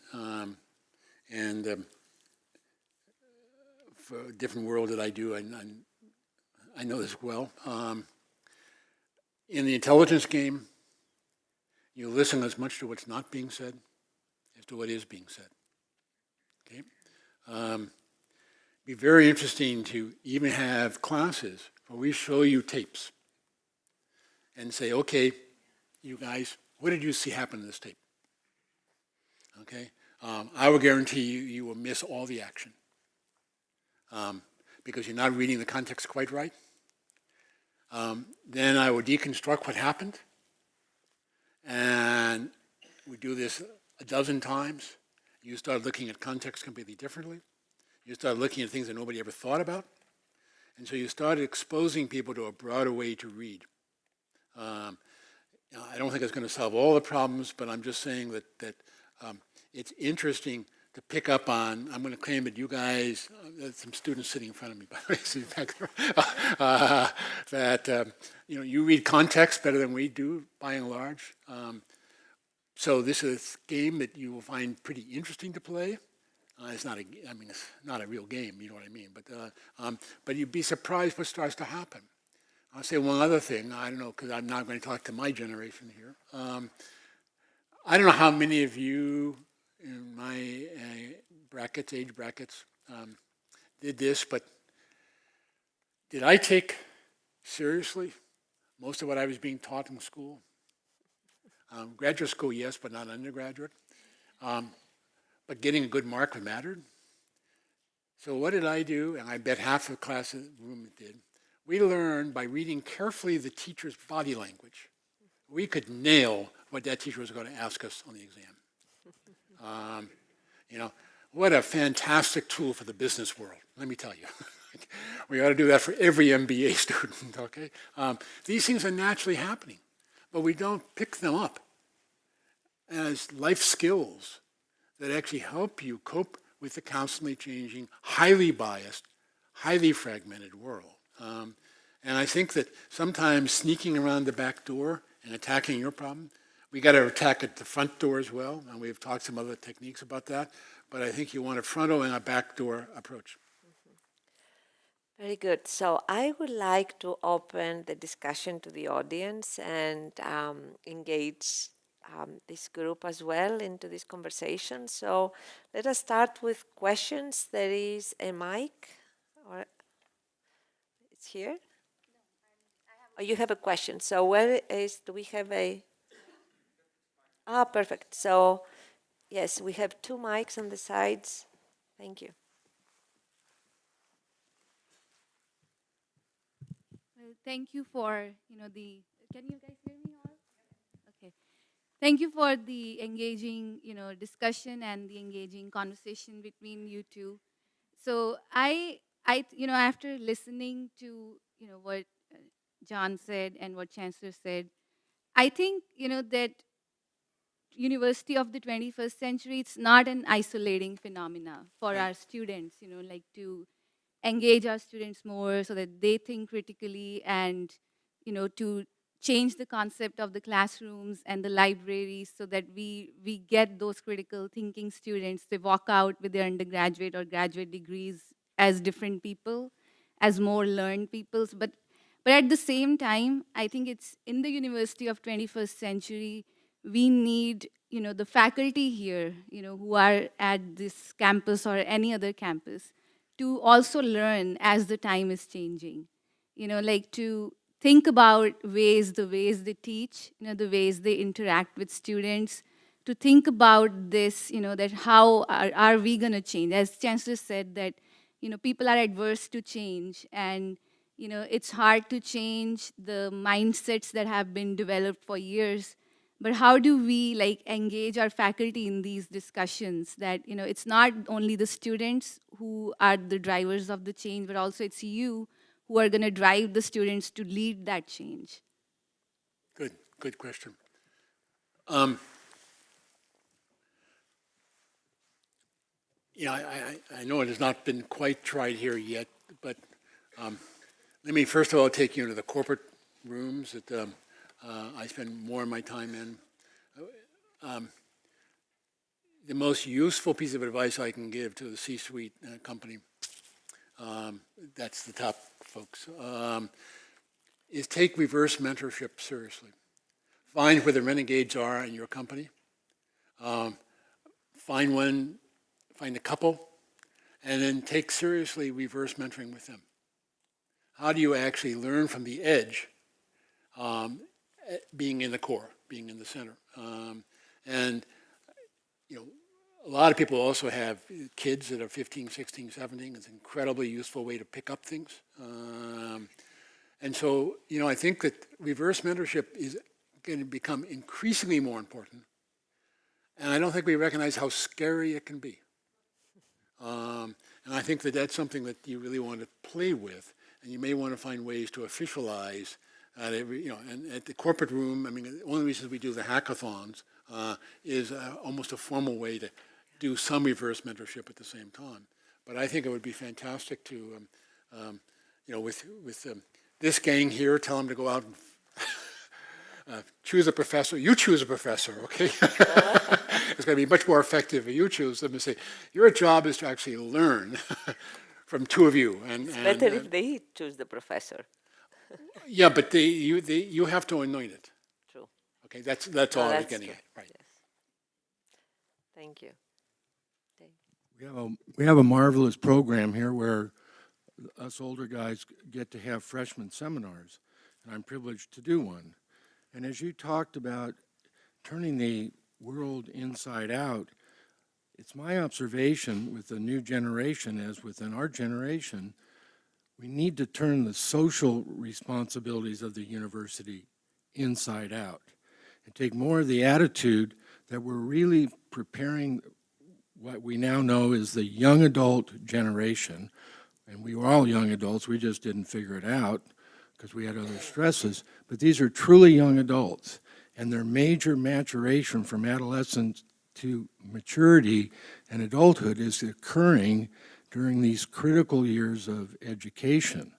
and for a different world that I do, I know this well. In the intelligence game, you listen as much to what's not being said as to what is being said. Okay? Be very interesting to even have classes where we show you tapes and say, okay, you guys, what did you see happen in this tape? Okay? I will guarantee you will miss all the action because you're not reading the context quite right. Then I will deconstruct what happened, and we do this a dozen times. You start looking at context completely differently. You start looking at things that nobody ever thought about. And so you start exposing people to a broader way to read. I don't think it's going to solve all the problems, but I'm just saying that it's interesting to pick up on. I'm going to claim that you guys, there's some students sitting in front of me, by the way, sitting back there, that you read context better than we do, by and large. So this is a game that you will find pretty interesting to play. It's not it's not a real game, you know what I mean? But you'd be surprised what starts to happen. I'll say one other thing. I don't know, because I'm not going to talk to my generation here. I don't know how many of you in my age brackets, did this, but did I take seriously most of what I was being taught in school? Graduate school, yes, but not undergraduate. But getting a good mark mattered. So what did I do? And I bet half the class in the room did. We learned by reading carefully the teacher's body language. We could nail what that teacher was going to ask us on the exam. What a fantastic tool for the business world, let me tell you. We ought to do that for every MBA student, okay? These things are naturally happening, but we don't pick them up as life skills that actually help you cope with the constantly changing, highly biased, highly fragmented world. And I think that sometimes sneaking around the back door and attacking your problem, we got to attack at the front door as well, and we've talked some other techniques about that, but I think you want a frontal and a back door approach. Very good. So I would like to open the discussion to the audience and engage this group as well into this conversation. So let us start with questions. There is a mic, or it's here? Oh, you have a question. So do we have a? Perfect. So yes, we have 2 mics on the sides. Thank you. Well, thank you for, can you guys hear me all? Okay. Thank you for the engaging, discussion and the engaging conversation between you two. So after listening to, what John said and what Chancellor said, I think, that University of the 21st century, it's not an isolating phenomena for our students, like to engage our students more so that they think critically and, to change the concept of the classrooms and the libraries so that we get those critical thinking students. They walk out with their undergraduate or graduate degrees as different people, as more learned peoples. But at the same time, I think it's in the University of 21st century, we need, the faculty here, who are at this campus or any other campus, to also learn as the time is changing. Like to think about the ways they teach, the ways they interact with students, to think about this, that how are we going to change? As Chancellor said, that, people are adverse to change, and, it's hard to change the mindsets that have been developed for years. But how do we engage our faculty in these discussions that, it's not only the students who are the drivers of the change, but also it's you who are going to drive the students to lead that change? Good question. I know it has not been quite tried here yet, but let me first of all take you into the corporate rooms that I spend more of my time in. The most useful piece of advice I can give to the C-suite company, that's the top folks, is take reverse mentorship seriously. Find where the renegades are in your company. Find a couple, and then take seriously reverse mentoring with them. How do you actually learn from the edge, being in the core, being in the center? A lot of people also have kids that are 15, 16, 17. It's an incredibly useful way to pick up things. And so, I think that reverse mentorship is going to become increasingly more important. And I don't think we recognize how scary it can be. And I think that that's something that you really want to play with. And you may want to find ways to officialize and at the corporate room, the only reason we do the hackathons is almost a formal way to do some reverse mentorship at the same time. But I think it would be fantastic to, with this gang here, tell them to go out and choose a professor. You choose a professor, okay? it's going to be much more effective if you choose them to say, your job is to actually learn from two of you. It's better if they choose the professor. Yeah, but you have to anoint it. True. Okay, that's all I was That's getting true. at. Right. Yes. Thank you. We have a marvelous program here where us older guys get to have freshman seminars, and I'm privileged to do one. And as you talked about turning the world inside out, it's my observation with the new generation, as within our generation, we need to turn the social responsibilities of the university inside out and take more of the attitude that we're really preparing what we now know is the young adult generation. And we were all young adults, we just didn't figure it out because we had other stresses. But these are truly young adults, and their major maturation from adolescence to maturity and adulthood is occurring during these critical years of education.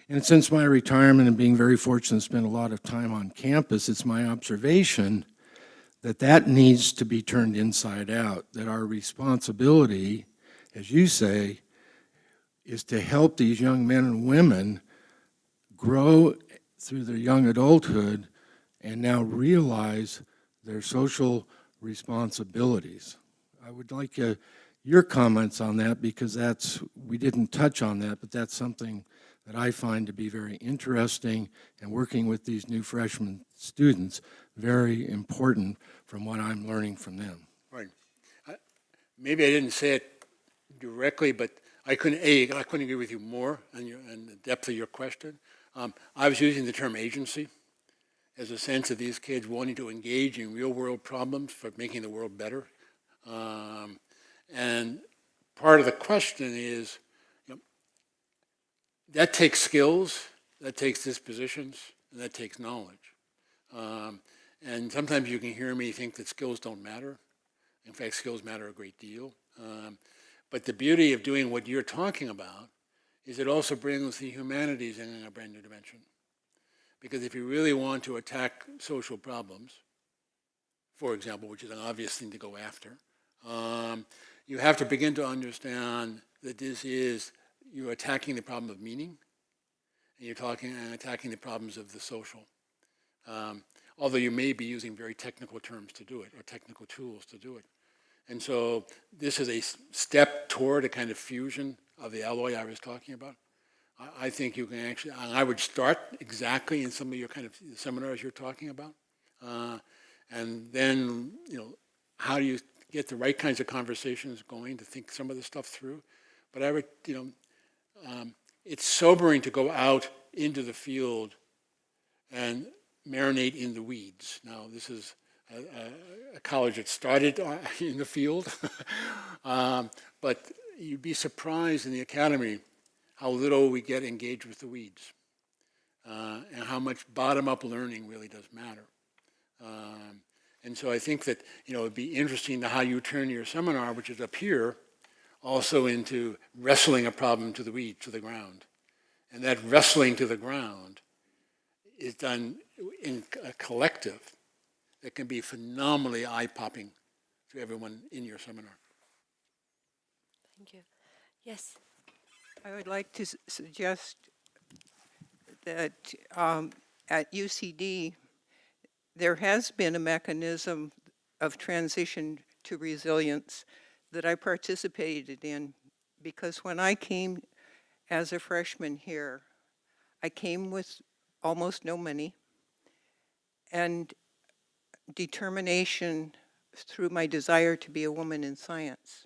And since my retirement and being very fortunate to spend a lot of time on campus, it's my observation that that needs to be turned inside out, that our responsibility, as you say, is to help these young men and women grow through their young adulthood and now realize their social responsibilities. I would like your comments on that, because we didn't touch on that, but that's something that I find to be very interesting, and working with these new freshman students, very important from what I'm learning from them. Right. Maybe I didn't say it directly, but I couldn't agree with you more on the depth of your question. I was using the term agency as a sense of these kids wanting to engage in real world problems for making the world better. And part of the question is, that takes skills, that takes dispositions, and that takes knowledge. And sometimes you can hear me think that skills don't matter. In fact, skills matter a great deal. But the beauty of doing what you're talking about is it also brings the humanities in a brand new dimension. Because if you really want to attack social problems, for example, which is an obvious thing to go after, you have to begin to understand that you're attacking the problem of meaning, and you're attacking the problems of the social. Although you may be using very technical terms to do it, or technical tools to do it. And so this is a step toward a kind of fusion of the alloy I was talking about. I think you can actually, I would start exactly in some of your kind of seminars you're talking about. And then, how do you get the right kinds of conversations going to think some of the stuff through? But I would, it's sobering to go out into the field and marinate in the weeds. Now, this is a college that started in the field, but you'd be surprised in the academy how little we get engaged with the weeds, and how much bottom-up learning really does matter. And so I think that it'd be interesting to how you turn your seminar, which is up here, also into wrestling a problem to the ground. And that wrestling to the ground is done in a collective that can be phenomenally eye-popping to everyone in your seminar. Thank you. Yes. I would like to suggest that at UCD, there has been a mechanism of transition to resilience that I participated in, because when I came as a freshman here, I came with almost no money and determination through my desire to be a woman in science.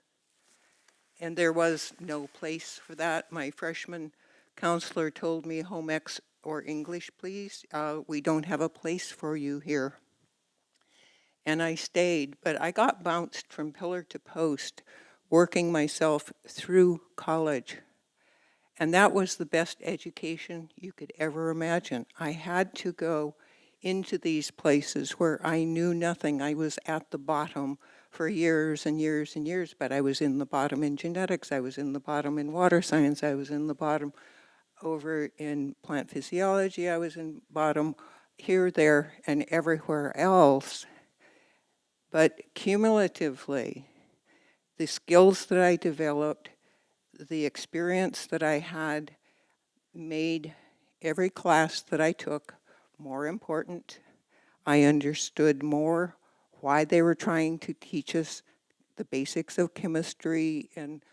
And there was no place for that. My freshman counselor told me, home ec or English, please. We don't have a place for you here. And I stayed, but I got bounced from pillar to post, working myself through college. And that was the best education you could ever imagine. I had to go into these places where I knew nothing. I was at the bottom for years and years and years, but I was in the bottom in genetics, I was in the bottom in water science, I was in the bottom over in plant physiology, I was in bottom here, there, and everywhere else. But cumulatively, the skills that I developed, the experience that I had made every class that I took more important. I understood more why they were trying to teach us the basics of chemistry and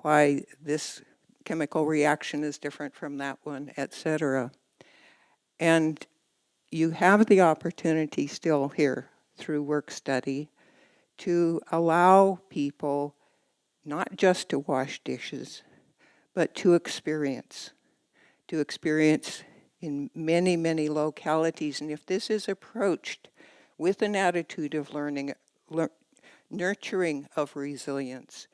why this chemical reaction is different from that one, etc. And you have the opportunity still here through work study to allow people not just to wash dishes, but to experience in many, many localities. And if this is approached with an attitude of nurturing of resilience,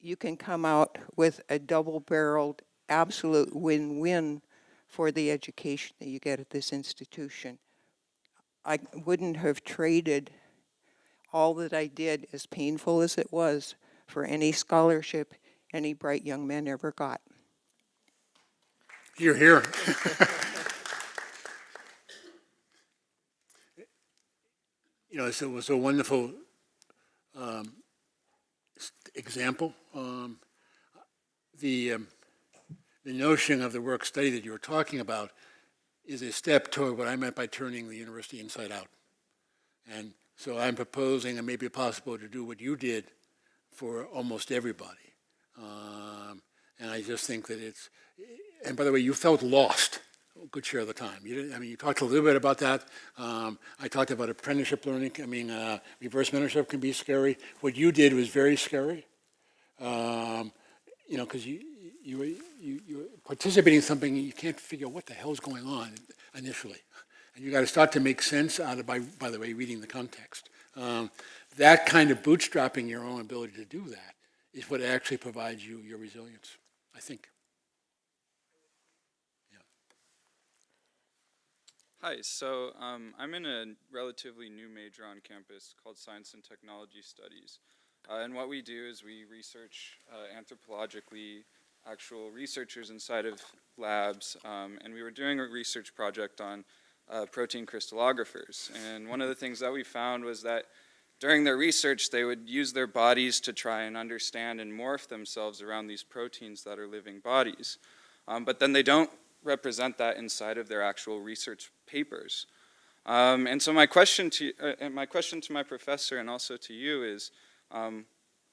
you can come out with a double-barreled, absolute win-win for the education that you get at this institution. I wouldn't have traded all that I did, as painful as it was, for any scholarship any bright young man ever got. You're here. You know, it was a wonderful example. The notion of the work study that you were talking about is a step toward what I meant by turning the university inside out. And so I'm proposing, and maybe possible, to do what you did for almost everybody. And I just think that it's, and by the way, you felt lost a good share of the time. You didn't, I mean, you talked a little bit about that. I talked about apprenticeship learning. I mean, reverse mentorship can be scary. What you did was very scary. You know, because you're participating in something, you can't figure out what the hell's going on initially. And you got to start to make sense out of, by the way, reading the context. That kind of bootstrapping your own ability to do that is what actually provides you your resilience, I think. Yeah. Hi, so I'm in a relatively new major on campus called Science and Technology Studies. And what we do is we research anthropologically actual researchers inside of labs. And we were doing a research project on protein crystallographers. And one of the things that we found was that during their research, they would use their bodies to try and understand and morph themselves around these proteins that are living bodies. But then they don't represent that inside of their actual research papers. And so my question to my professor and also to you is,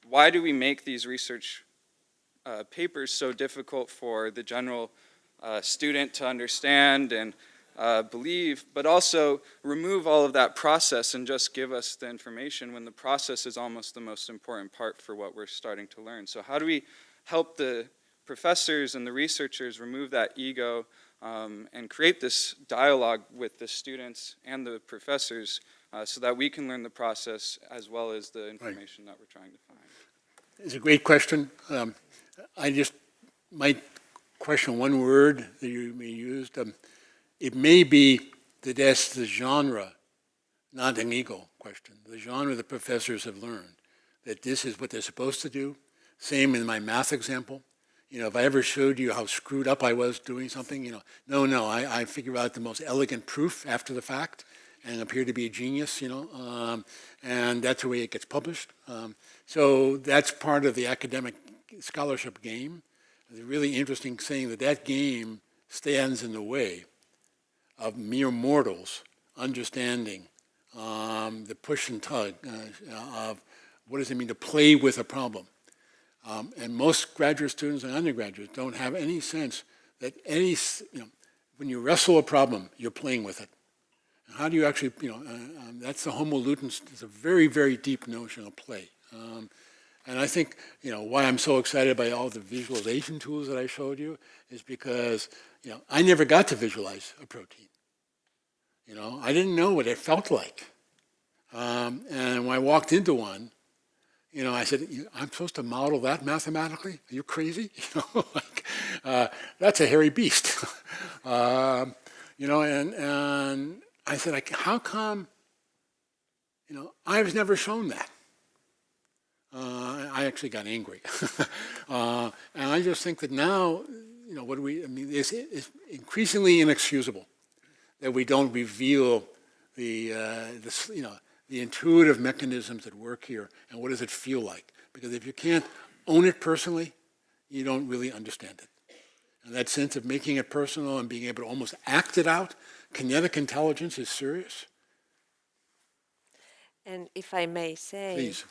why do we make these research papers so difficult for the general student to understand and believe, but also remove all of that process and just give us the information when the process is almost the most important part for what we're starting to learn? So how do we help the professors and the researchers remove that ego and create this dialogue with the students and the professors so that we can learn the process as well as the information that we're trying to find? It's a great question. I just might question one word that you used. It may be that that's the genre, not an ego question. The genre the professors have learned, that this is what they're supposed to do. Same in my math example. You know, if I ever showed you how screwed up I was doing something, you know, no, I figure out the most elegant proof after the fact and appear to be a genius, you know, and that's the way it gets published. So that's part of the academic scholarship game. It's really interesting saying that that game stands in the way of mere mortals understanding the push and tug of what does it mean to play with a problem. And most graduate students and undergraduates don't have any sense that when you wrestle a problem, you're playing with it. And how do you actually, that's the homo ludens. It's a very, very deep notion of play. And I think, why I'm so excited by all the visualization tools that I showed you is because, I never got to visualize a protein. I didn't know what it felt like. And when I walked into one, I said, I'm supposed to model that mathematically? Are you crazy? That's a hairy beast. And I said, how come, I was never shown that? I actually got angry. And I just think that now, it's increasingly inexcusable that we don't reveal the the intuitive mechanisms that work here, and what does it feel like? Because if you can't own it personally, you don't really understand it. And that sense of making it personal and being able to almost act it out, kinetic intelligence is serious. And if I may say, Please.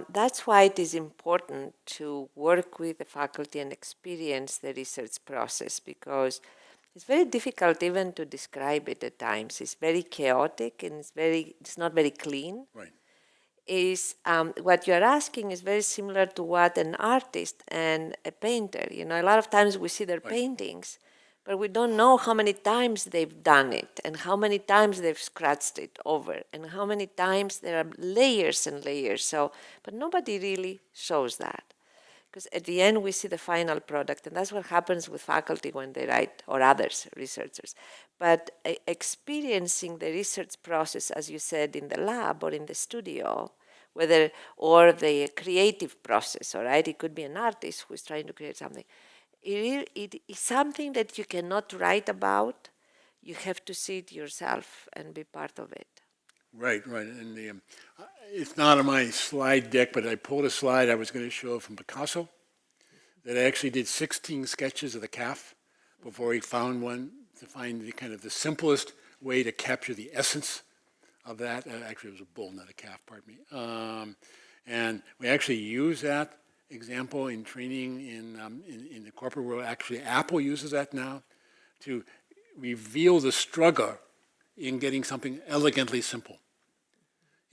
that's why it is important to work with the faculty and experience the research process, because it's very difficult even to describe it at times. It's very chaotic and it's not very clean. Right. What you're asking is very similar to what an artist and a painter, a lot of times we see their paintings, but we don't know how many times they've done it and how many times they've scratched it over and how many times there are layers and layers. So, but nobody really shows that. Because at the end we see the final product, and that's what happens with faculty when they write, or others, researchers. But experiencing the research process, as you said, in the lab or in the studio, or the creative process, all right? It could be an artist who is trying to create something. It is something that you cannot write about. You have to see it yourself and be part of it. Right. And it's not on my slide deck, but I pulled a slide I was going to show from Picasso that actually did 16 sketches of the calf before he found one to find the kind of the simplest way to capture the essence of that. Actually, it was a bull, not a calf, pardon me. And we actually use that example in training in the corporate world. Actually, Apple uses that now to reveal the struggle in getting something elegantly simple.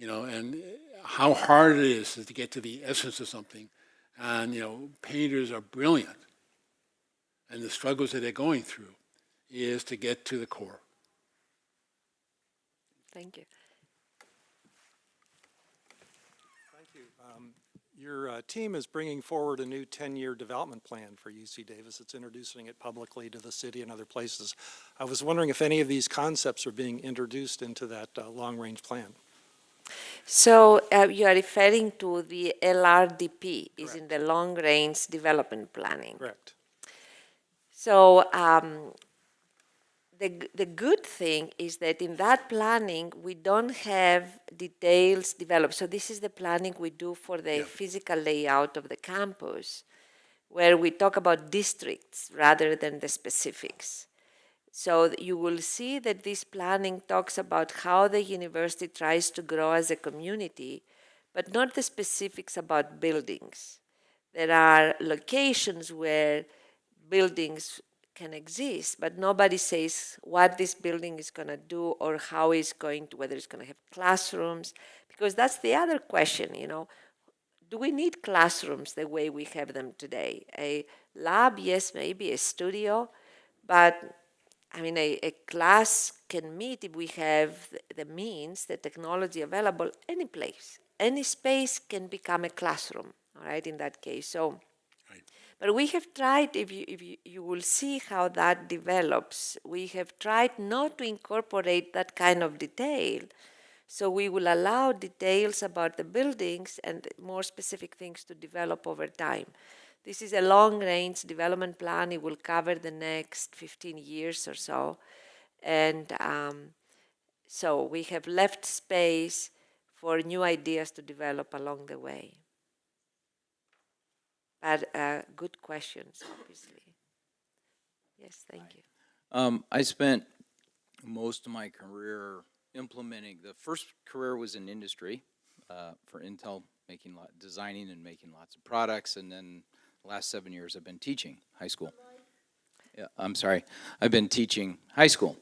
And how hard it is to get to the essence of something. And, painters are brilliant. And the struggles that they're going through is to get to the core. Thank you. Thank you. Your team is bringing forward a new 10-year development plan for UC Davis. It's introducing it publicly to the city and other places. I was wondering if any of these concepts are being introduced into that long-range plan. So you are referring to the LRDP, is Correct. in the long-range development planning. Correct. So the good thing is that in that planning, we don't have details developed. So this is the planning we do for the physical layout of the campus, where we talk about districts rather than the specifics. So you will see that this planning talks about how the university tries to grow as a community, but not the specifics about buildings. There are locations where buildings can exist, but nobody says what this building is going to do or how it's going to, whether it's going to have classrooms, because that's the other question, Do we need classrooms the way we have them today? A lab, yes, maybe a studio, but a class can meet if we have the means, the technology available any place. Any space can become a classroom, all right, in that case. So, but we have tried, if you will see how that develops, we have tried not to incorporate that kind of detail. So we will allow details about the buildings and more specific things to develop over time. This is a long-range development plan. It will cover the next 15 years or so. And so we have left space for new ideas to develop along the way. But good questions, obviously. Yes, thank you. I spent most of my career implementing. The first career was in industry for Intel, designing and making lots of products, and then the last 7 years I've been teaching high school. Yeah, I'm sorry. I've been teaching high school.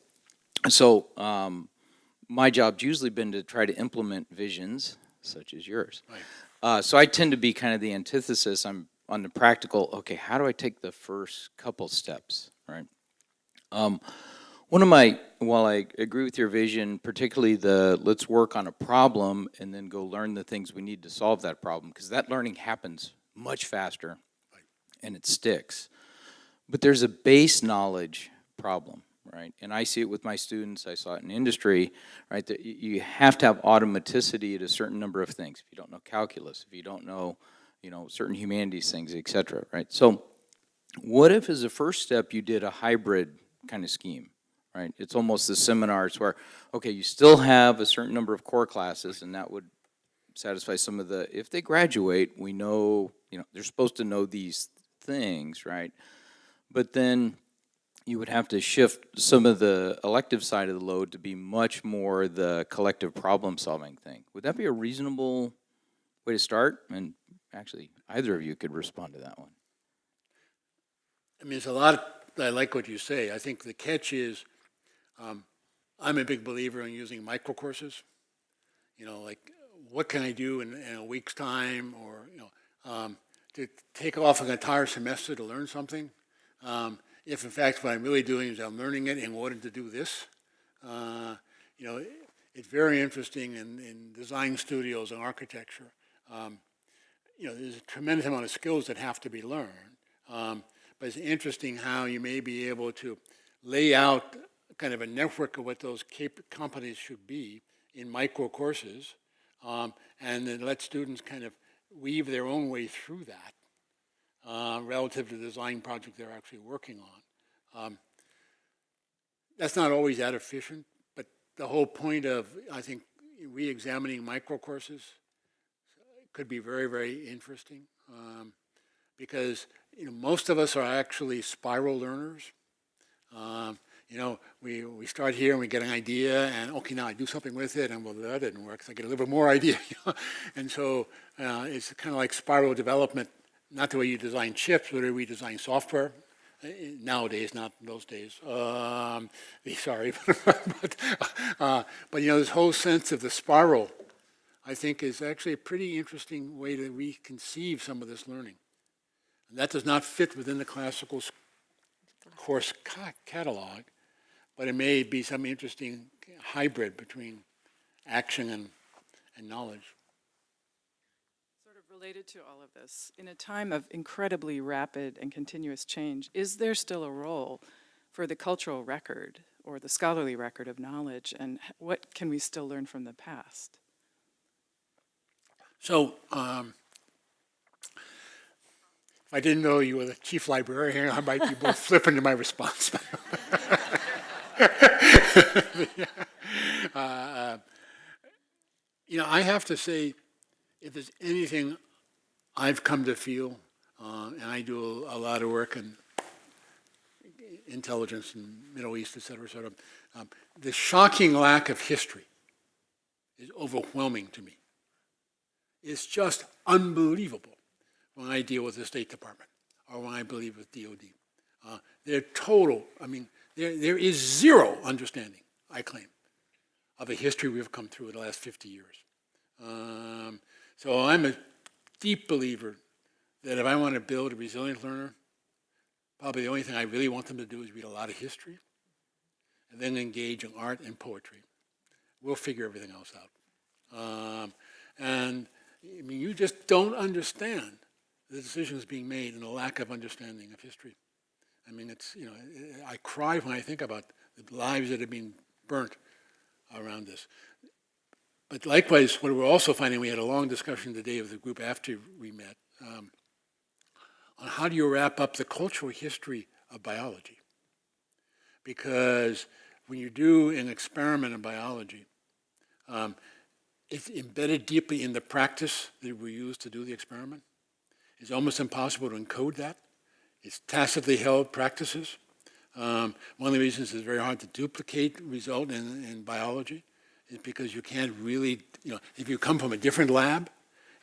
So my job's usually been to try to implement visions such as yours. Right. So I tend to be kind of the antithesis. I'm on the practical, okay, how do I take the first couple steps, right? While I agree with your vision, particularly let's work on a problem and then go learn the things we need to solve that problem, because that learning happens much faster and it sticks. But there's a base knowledge problem, right? And I see it with my students, I saw it in industry, right? That you have to have automaticity at a certain number of things. If you don't know calculus, if you don't know, certain humanities things, et cetera, right? So what if as a first step you did a hybrid kind of scheme, right? It's almost the seminars where, okay, you still have a certain number of core classes, and that would satisfy some of the, if they graduate, we know, they're supposed to know these things, right? But then you would have to shift some of the elective side of the load to be much more the collective problem-solving thing. Would that be a reasonable way to start? And actually, either of you could respond to that one. I mean, there's a lot, I like what you say. I think the catch is, I'm a big believer in using micro courses. Like, what can I do in a week's time, or, to take off an entire semester to learn something. If in fact what I'm really doing is I'm learning it in order to do this. It's very interesting in design studios and architecture. There's a tremendous amount of skills that have to be learned. But it's interesting how you may be able to lay out kind of a network of what those companies should be in micro courses, and then let students kind of weave their own way through that relative to the design project they're actually working on. That's not always that efficient, but the whole point of, I think, re-examining micro courses could be very, very interesting, because most of us are actually spiral learners. We start here and we get an idea, and okay, now I do something with it, and well, that didn't work, so I get a little bit more idea. And so it's kind of like spiral development, not the way you design chips, but the way we design software. Nowadays, not in those days. Sorry, but this whole sense of the spiral, I think, is actually a pretty interesting way to reconceive some of this learning. And that does not fit within the classical course catalog, but it may be some interesting hybrid between action and knowledge. Sort of related to all of this, in a time of incredibly rapid and continuous change, is there still a role for the cultural record or the scholarly record of knowledge, and what can we still learn from the past? So, if I didn't know you were the chief librarian, I might be more flippant in my response. I have to say, if there's anything I've come to feel, and I do a lot of work in intelligence in Middle East, et cetera, the shocking lack of history is overwhelming to me. It's just unbelievable when I deal with the State Department or when I believe with DOD. They're total, there is zero understanding, I claim, of the history we've come through in the last 50 years. So I'm a deep believer that if I want to build a resilient learner, probably the only thing I really want them to do is read a lot of history and then engage in art and poetry. We'll figure everything else out. You just don't understand the decisions being made and the lack of understanding of history. I cry when I think about the lives that have been burnt around this. But likewise, what we're also finding, we had a long discussion today with the group after we met, on how do you wrap up the cultural history of biology? Because when you do an experiment in biology, it's embedded deeply in the practice that we use to do the experiment. It's almost impossible to encode that. It's tacitly held practices. One of the reasons it's very hard to duplicate result in biology is because you can't really, if you come from a different lab,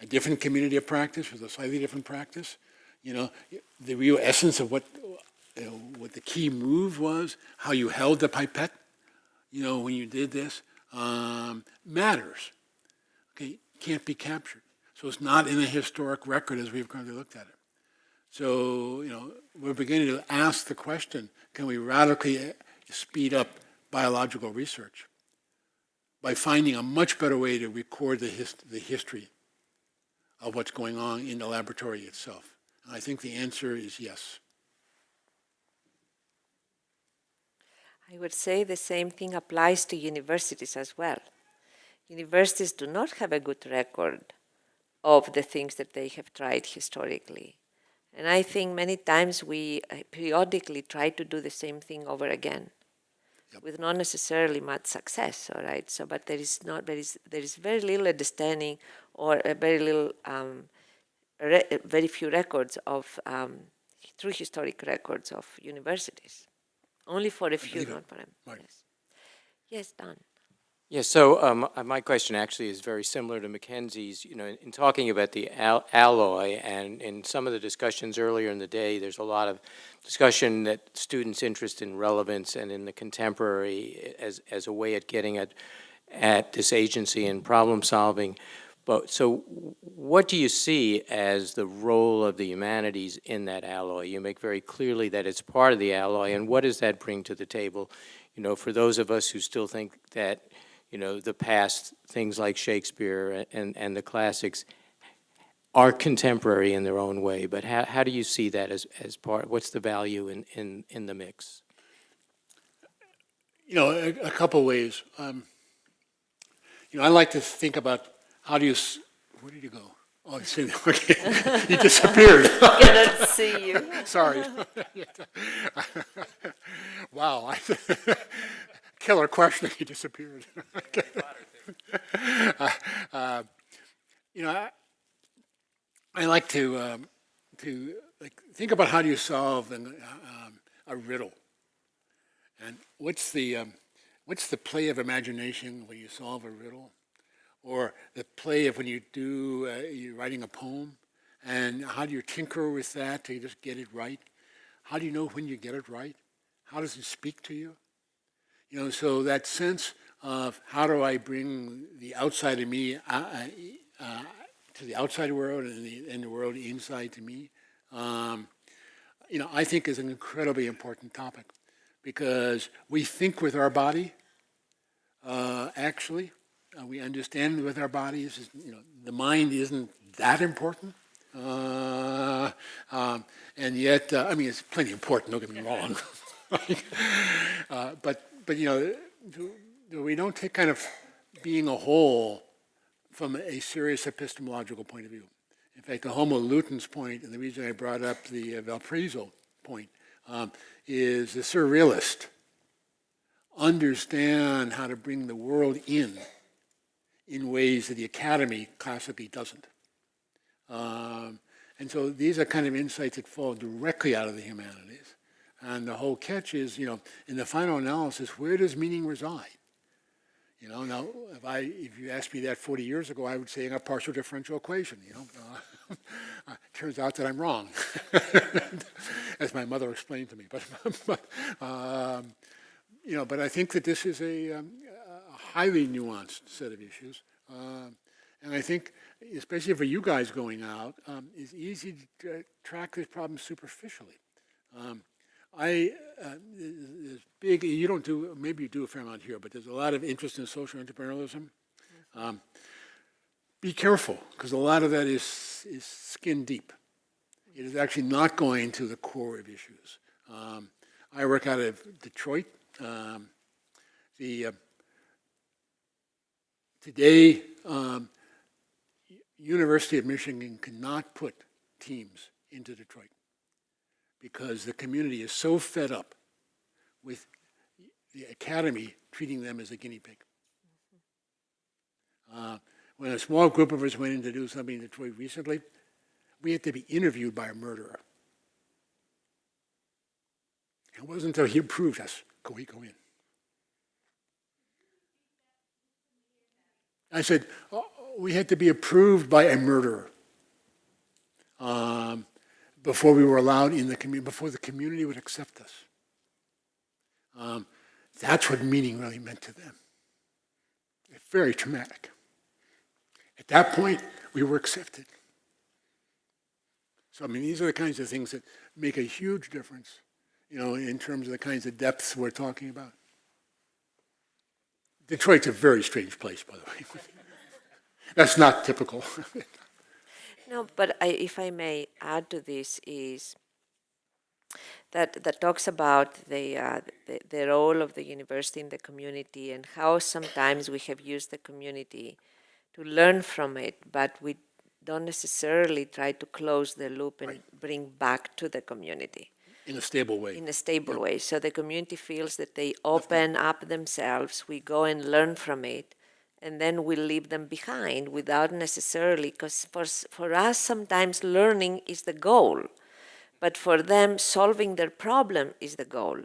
a different community of practice with a slightly different practice, the real essence of what the key move was, how you held the pipette, when you did this, matters. Okay, can't be captured. So it's not in a historic record as we've currently looked at it. So, we're beginning to ask the question, can we radically speed up biological research by finding a much better way to record the history of what's going on in the laboratory itself? And I think the answer is yes. I would say the same thing applies to universities as well. Universities do not have a good record of the things that they have tried historically. And I think many times we periodically try to do the same thing over again. with not necessarily much success, all right? So, but there is very little understanding or very little, very few records of, true historic records of universities. Only for a few, not for them. Right. Yes. Yes, Don. Yeah, so my question actually is very similar to Mackenzie's. You know, in talking about the alloy, and in some of the discussions earlier in the day, there's a lot of discussion that students' interest in relevance and in the contemporary as a way at getting at this agency and problem solving. But so what do you see as the role of the humanities in that alloy? You make very clearly that it's part of the alloy, and what does that bring to the table? You know, for those of us who still think that, you know, the past, things like Shakespeare and the classics are contemporary in their own way, but how do you see that as part, what's the value in the mix? You know, a couple ways. You know, I like to think about how do you, where did you go? Oh, he's sitting there. Okay. He disappeared. Cannot see you. Sorry. Wow. Killer question. He disappeared. You know, I like to think about how do you solve a riddle, and what's the play of imagination when you solve a riddle, or the play of when you're writing a poem, and how do you tinker with that to just get it right? How do you know when you get it right? How does it speak to you? You know, so that sense of how do I bring the outside of me to the outside world and the world inside to me, you know, I think is an incredibly important topic, because we think with our body, actually. We understand with our bodies, you know, the mind isn't that important. And yet, I mean, it's plenty important, don't get me wrong. But you know, we don't take kind of being a whole from a serious epistemological point of view. In fact, the homo ludens point, and the reason I brought up the Valparaiso point, is the surrealist understand how to bring the world in ways that the academy classically doesn't. And so these are kind of insights that fall directly out of the humanities. And the whole catch is, you know, in the final analysis, where does meaning reside? You know, now, if you asked me that 40 years ago, I would say in a partial differential equation, you know. Turns out that I'm wrong, as my mother explained to me. But you know, but I think that this is a highly nuanced set of issues. And I think, especially for you guys going out, it's easy to track this problem superficially. There's big, you don't do, maybe you do a fair amount here, but there's a lot of interest in social entrepreneurialism. Be careful, because a lot of that is skin deep. It is actually not going to the core of issues. I work out of Detroit. Today, University of Michigan cannot put teams into Detroit because the community is so fed up with the academy treating them as a guinea pig. When a small group of us went in to do something in Detroit recently, we had to be interviewed by a murderer. It wasn't until he approved us could we go in. I said, we had to be approved by a murderer before we were allowed in the community, before the community would accept us. That's what meaning really meant to them. It's very traumatic. At that point, we were accepted. So, I mean, these are the kinds of things that make a huge difference, you know, in terms of the kinds of depths we're talking about. Detroit's a very strange place, by the way. That's not typical. No, but if I may add to this is that talks about the role of the university in the community and how sometimes we have used the community to learn from it, but we don't necessarily try to close the loop and bring back to the community. In a stable way. in a stable way. So the community feels that they open up themselves, we go and learn from it, and then we leave them behind without necessarily, because for us sometimes learning is the goal, but for them solving their problem is the goal.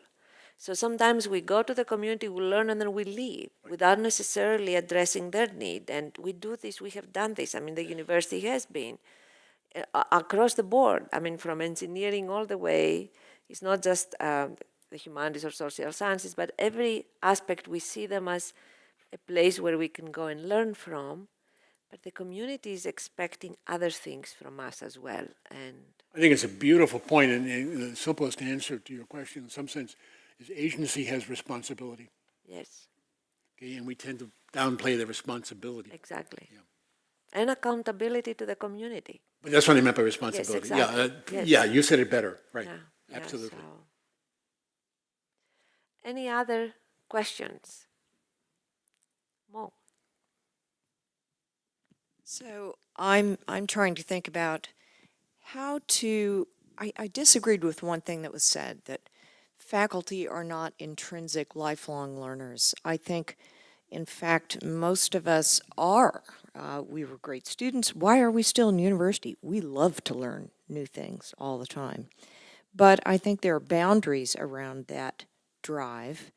So sometimes we go to the community, we learn, and then we leave without necessarily addressing their need. And we do this, we have done this. I mean, the university has been across the board. I mean, from engineering all the way. It's not just the humanities or social sciences, but every aspect we see them as a place where we can go and learn from. But the community is expecting other things from us as well. And I think it's a beautiful point, and the simplest answer to your question in some sense is agency has responsibility. yes, Okay, and we tend to downplay the responsibility. exactly. Yeah. And accountability to the community. But that's what I meant by responsibility. exactly. Yeah, Yes. yeah, you said it better, right? Yeah, yeah, Absolutely. so. Any other questions? Mo? So I'm trying to think about how to, I disagreed with one thing that was said, that faculty are not intrinsic lifelong learners. I think, in fact, most of us are. We were great students. Why are we still in university? We love to learn new things all the time. But I think there are boundaries around that drive.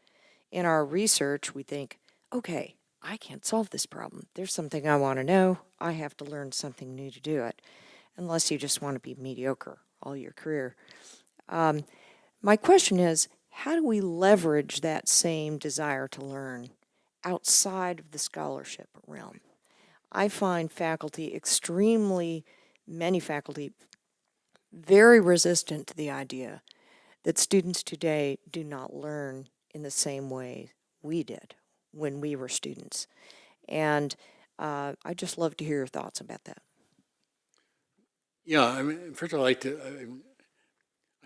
In our research, we think, okay, I can't solve this problem. There's something I want to know. I have to learn something new to do it, unless you just want to be mediocre all your career. My question is, how do we leverage that same desire to learn outside of the scholarship realm? I find many faculty, very resistant to the idea that students today do not learn in the same way we did when we were students. And I'd just love to hear your thoughts about that. Yeah, I mean, first of all, I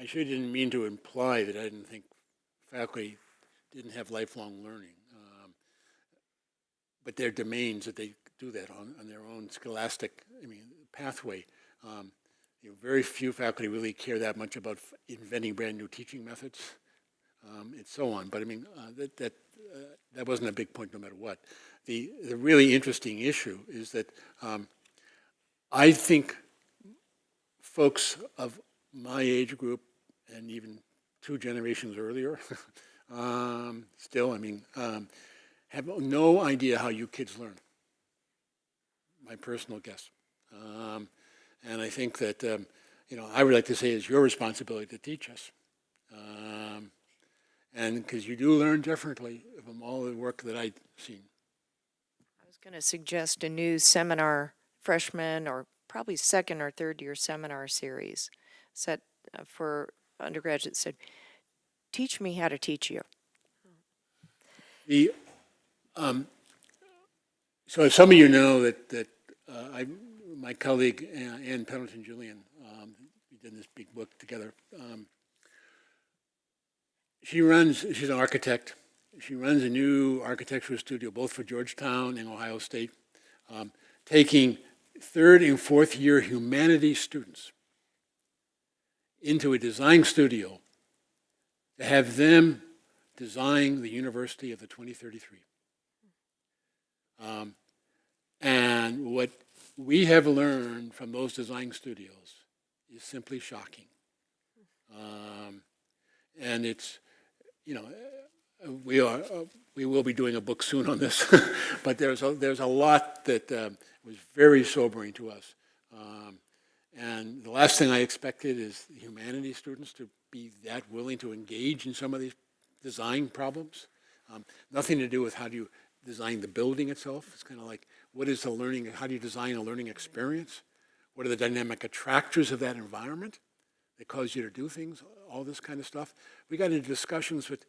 sure didn't mean to imply that I didn't think faculty didn't have lifelong learning. But there are domains that they do that on their own scholastic, pathway. Very few faculty really care that much about inventing brand new teaching methods, and so on. But that wasn't a big point no matter what. The really interesting issue is that I think folks of my age group and even 2 generations earlier still, have no idea how you kids learn. My personal guess. And I think that, I would like to say it's your responsibility to teach us. And because you do learn differently from all the work that I've seen. I was going to suggest a new seminar, freshman or probably second or third year seminar series set for undergraduates. Said, teach me how to teach you. So some of you know that my colleague Ann Pendleton-Julian, we did this big book together. She's an architect. She runs a new architectural studio, both for Georgetown and Ohio State, taking 3rd and 4th year humanities students into a design studio to have them design the University of the 2033. And what we have learned from those design studios is simply shocking. And it's, we will be doing a book soon on this, but there's a lot that was very sobering to us. And the last thing I expected is the humanities students to be that willing to engage in some of these design problems. Nothing to do with how do you design the building itself. It's kind of like, what is the learning, how do you design a learning experience? What are the dynamic attractors of that environment that cause you to do things? All this kind of stuff. We got into discussions with,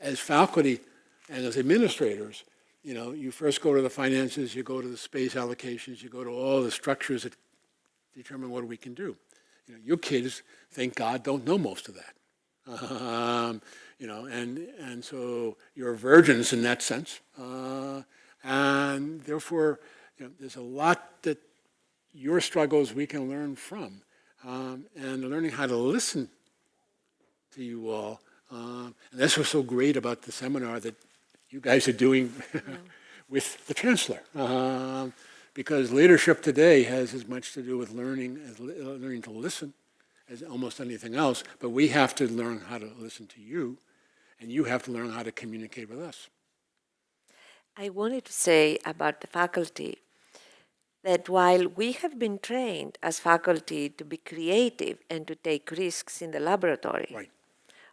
as faculty and as administrators, you first go to the finances, you go to the space allocations, you go to all the structures that determine what we can do. Your kids, thank God, don't know most of that. And so you're virgins in that sense. And therefore, there's a lot that your struggles we can learn from. And learning how to listen to you all. And that's what's so great about the seminar that you guys are doing with the Chancellor. Because leadership today has as much to do with learning as learning to listen as almost anything else, but we have to learn how to listen to you, and you have to learn how to communicate with us. I wanted to say about the faculty that while we have been trained as faculty to be creative and to take risks in the laboratory Right.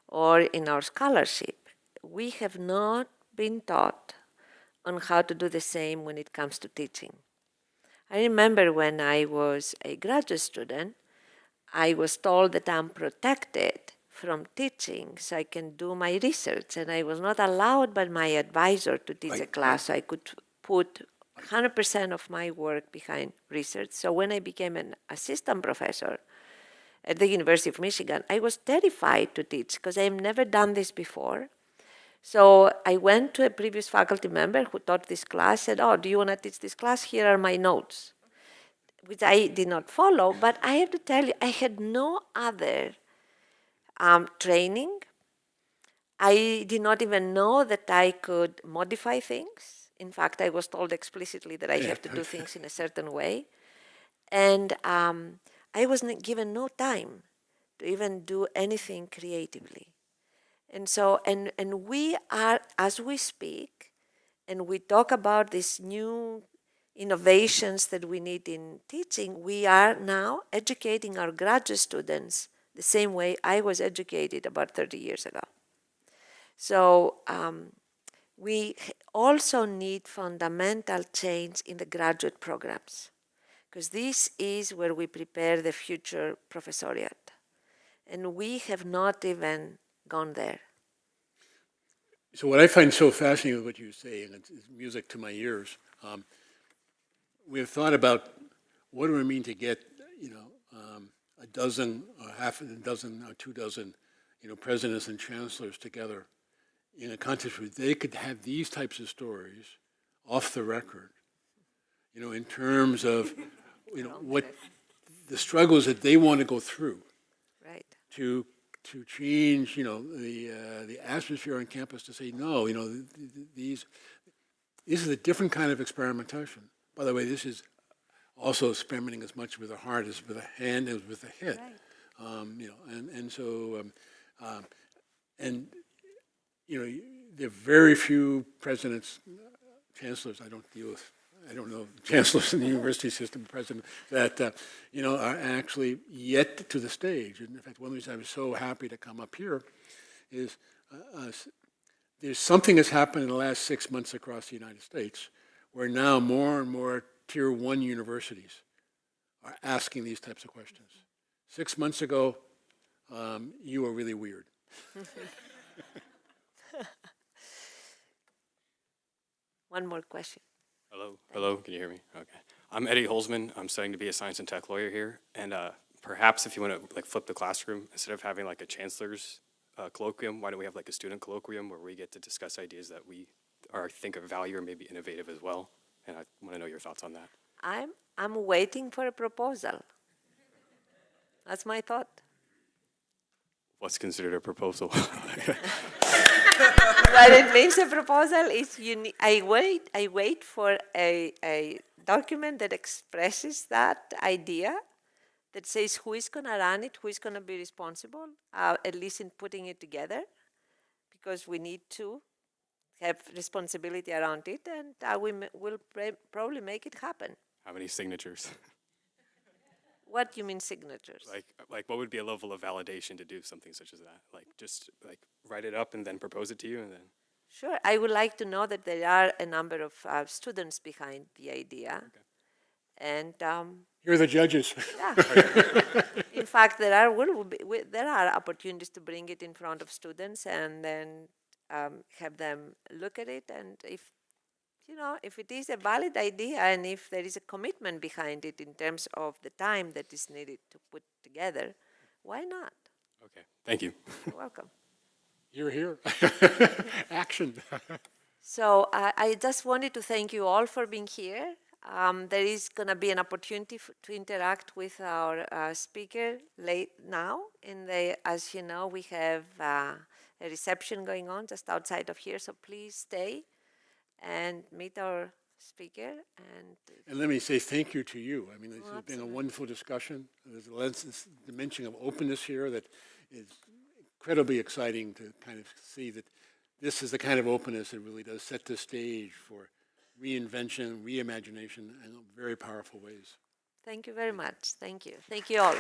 or in our scholarship, we have not been taught on how to do the same when it comes to teaching. I remember when I was a graduate student, I was told that I'm protected from teaching so I can do my research, and I was not allowed by my advisor to teach a class, so I could put 100% of my work behind research. So when I became an assistant professor at the University of Michigan, I was terrified to teach because I've never done this before. So I went to a previous faculty member who taught this class, said, "Oh, do you want to teach this class? Here are my notes," which I did not follow, but I have to tell you, I had no other training. I did not even know that I could modify things. In fact, I was told explicitly that I have to do things in a certain way. And I was given no time to even do anything creatively. And so, and we are, as we speak, and we talk about these new innovations that we need in teaching, we are now educating our graduate students the same way I was educated about 30 years ago. So we also need fundamental change in the graduate programs, because this is where we prepare the future professoriate. And we have not even gone there. So what I find so fascinating with what you say, and it's music to my ears, we have thought about what do it mean to get, a dozen, or half a dozen, or 2 dozen, presidents and chancellors together in a context where they could have these types of stories off the record, in terms of, what the struggles that they want to go through, Right. to change, the atmosphere on campus to say, no, this is a different kind of experimentation. By the way, this is also experimenting as much with the heart as with the hand as with the head. Right. There are very few presidents, chancellors, I don't know chancellors in the university system, president, that, are actually yet to the stage. And in fact, one of the reasons I was so happy to come up here is there's something that's happened in the last 6 months across the United States where now more and more Tier 1 universities are asking these types of questions. 6 months ago, you were really weird. One more question. Hello, can you hear me? Okay. I'm Eddie Holzman. I'm studying to be a science and tech lawyer here. And perhaps if you want to flip the classroom, instead of having a chancellor's colloquium, why don't we have a student colloquium where we get to discuss ideas that we think of value or maybe innovative as well? And I want to know your thoughts on that. I'm waiting for a proposal. That's my thought. What's considered a proposal? What it means a proposal is I wait for a document that expresses that idea, that says who is going to run it, who is going to be responsible, at least in putting it together, because we need to have responsibility around it, and we will probably make it happen. How many signatures? What do you mean signatures? Like what would be a level of validation to do something such as that? Just write it up and then propose it to you and then? Sure. I would like to know that there are a number of students behind the idea. Okay. And you're the judges. Yeah. In fact, there are opportunities to bring it in front of students and then have them look at it, and if it is a valid idea and if there is a commitment behind it in terms of the time that is needed to put together, why not? Okay, thank you. You're welcome. You're here. Action. So I just wanted to thank you all for being here. There is going to be an opportunity to interact with our speaker late now. As you know, we have a reception going on just outside of here, so please stay and meet our speaker. And let me say thank you to you. I mean, this has been a wonderful discussion. There's this dimension of openness here that is incredibly exciting to kind of see that this is the kind of openness that really does set the stage for reinvention, reimagination in very powerful ways. Thank you very much. Thank you. Thank you all.